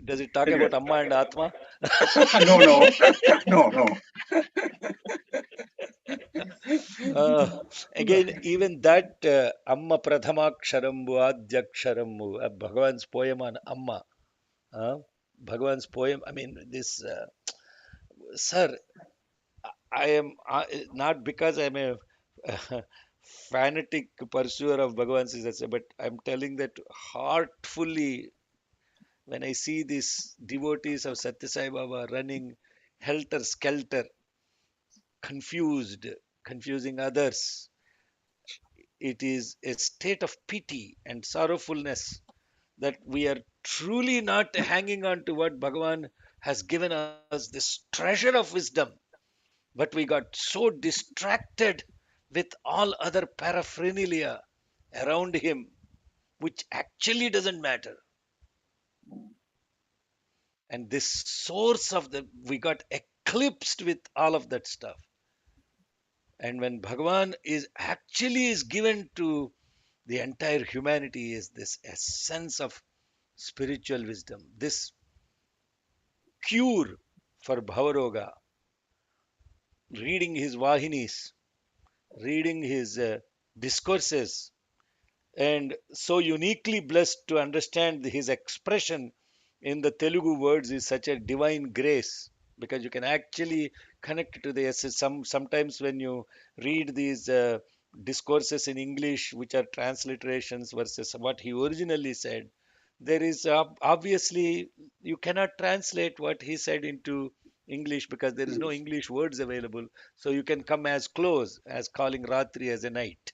Does it talk about Amma and Atma? No. Again, even that Amma Pradhamaksharambu, Adhyaksharambu, Bhagavan's poem on Amma. Bhagavan's poem, I mean, this, sir, I am not because I'm a fanatic pursuer of Bhagavan's, but I'm telling that heartfully. When I see these devotees of Satya Sai Baba running helter-skelter, confusing others, it is a state of pity and sorrowfulness that we are truly not hanging on to what Bhagavan has given us, this treasure of wisdom. But we got so distracted with all other paraphernalia around him, which actually doesn't matter. And this source of we got eclipsed with all of that stuff. And when Bhagavan is given to the entire humanity, is this essence of spiritual wisdom, this cure for Bhavaroga, reading his Vahinis, reading his discourses, and so uniquely blessed to understand his expression in the Telugu words is such a divine grace, because you can actually connect to the essence. Sometimes when you read these discourses in English, which are transliterations versus what he originally said, there is obviously you cannot translate what he said into English because there is no English words available. So you can come as close as calling Ratri as a night.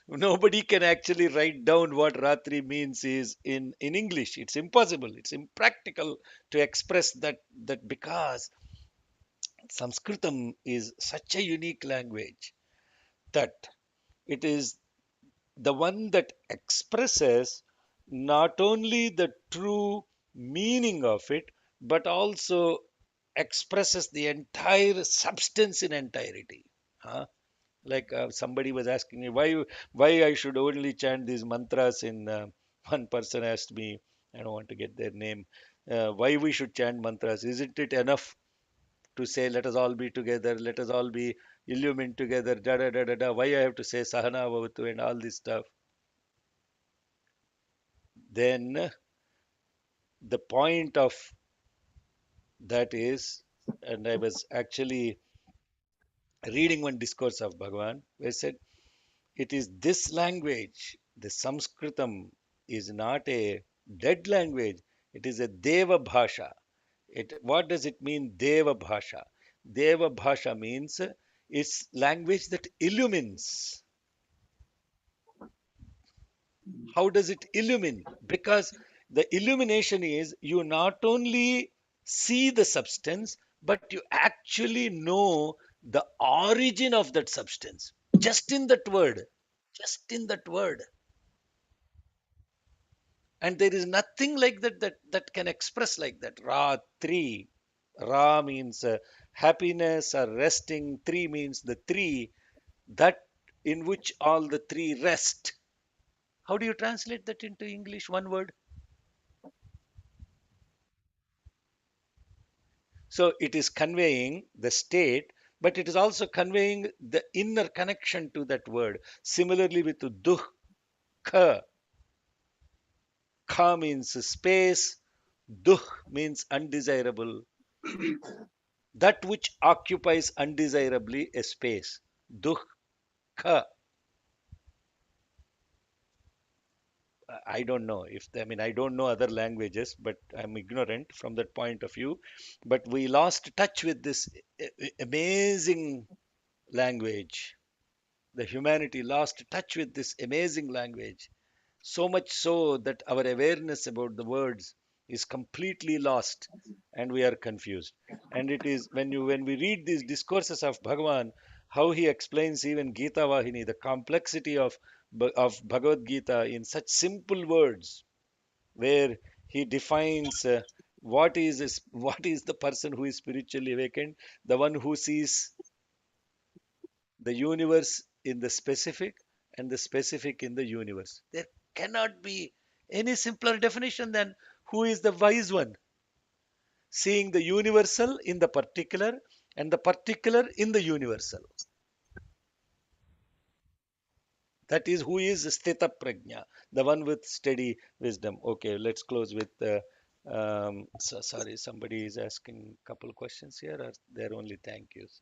Nobody can actually write down what Ratri means is in English. It's impossible. It's impractical to express that because Sanskritam is such a unique language that it is the one that expresses not only the true meaning of it, but also expresses the entire substance in entirety. Huh? Like somebody was asking me why I should only chant these mantras in one person asked me, I don't want to get their name, why we should chant mantras. Isn't it enough to say let us all be together, let us all be illumined together, da da da da da? Why I have to say Sahana Bhavatu and all this stuff? Then the point of that is, and I was actually reading one discourse of Bhagavan where it said it is this language, the Sanskritam is not a dead language, it is a deva bhasha. What does it mean, deva bhasha? Deva bhasha means it's language that illumines. How does it illumine? Because the illumination is you not only see the substance, but you actually know the origin of that substance. Just in that word. Just in that word. And there is nothing like that can express like that. Ratri. Ra means happiness or resting. Tri means the three. That in which all the three rest. How do you translate that into English? One word. So it is conveying the state, but it is also conveying the inner connection to that word. Similarly with dukkha, kha means space, dukh means undesirable. That which occupies undesirably a space. Dukkha. I don't know if, I mean, I don't know other languages, but I'm ignorant from that point of view. But we lost touch with this amazing language. The humanity lost touch with this amazing language. So much so that our awareness about the words is completely lost and we are confused. And it is when we read these discourses of Bhagavan, how he explains even Gita Vahini, the complexity of Bhagavad Gita in such simple words, where he defines what is the person who is spiritually awakened, the one who sees the universe in the specific and the specific in the universe. There cannot be any simpler definition than who is the wise one, seeing the universal in the particular and the particular in the universal. That is who is Sthita Prajna, the one with steady wisdom. Okay, let's close with sorry, somebody is asking a couple questions here, or they're only thank yous.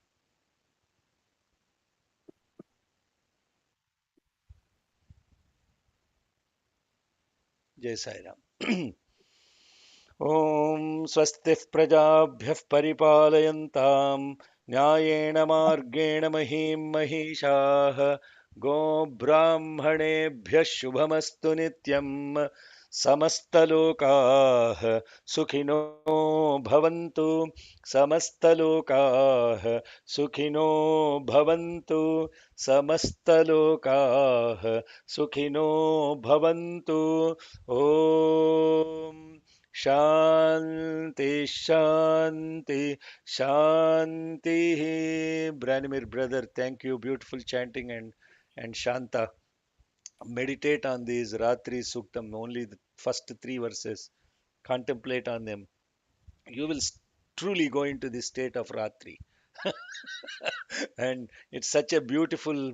Jai Sai Ram. ॐ स्वस्तिः प्रजाभ्यः परिपालयन्तां न्यायेण मार्गेण महीं महिषाः गोब्राह्मणेभ्यः शुभमस्तु नित्यं समस्तलोकाः सुखिनो भवन्तु समस्तलोकाः सुखिनो भवन्तु समस्तलोकाः सुखिनो भवन्तु ॐ Shanti, Shanti, Shanti. Branimir brother, thank you. Beautiful chanting and Shanta. Meditate on these Ratri Sūktam, only the first three verses. Contemplate on them. You will truly go into the state of Ratri. And it's such a beautiful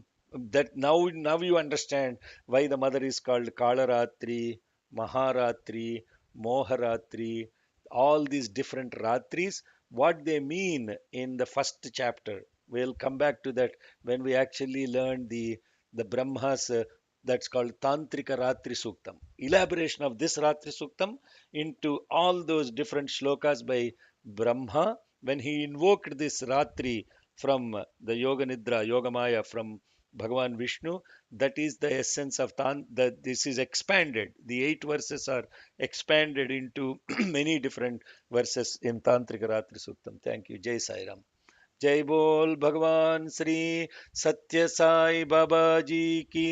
that now you understand why the mother is called Kala Ratri, Maharatri, Moharatri, all these different Ratris, what they mean in the first chapter. We'll come back to that when we actually learn the Brahmas. That's called Tantrika Ratri Sūktam. Elaboration of this Ratri Sūktam into all those different shlokas by Brahma when he invoked this Ratri from the Yoga Nidra, Yogamaya, from Bhagavan Vishnu. That is the essence of that this is expanded. The 8 verses are expanded into many different verses in Tantrika Ratri Sūktam. Thank you. Jai Sai Ram. जय बोल भगवान श्री सत्य साई बाबा जी की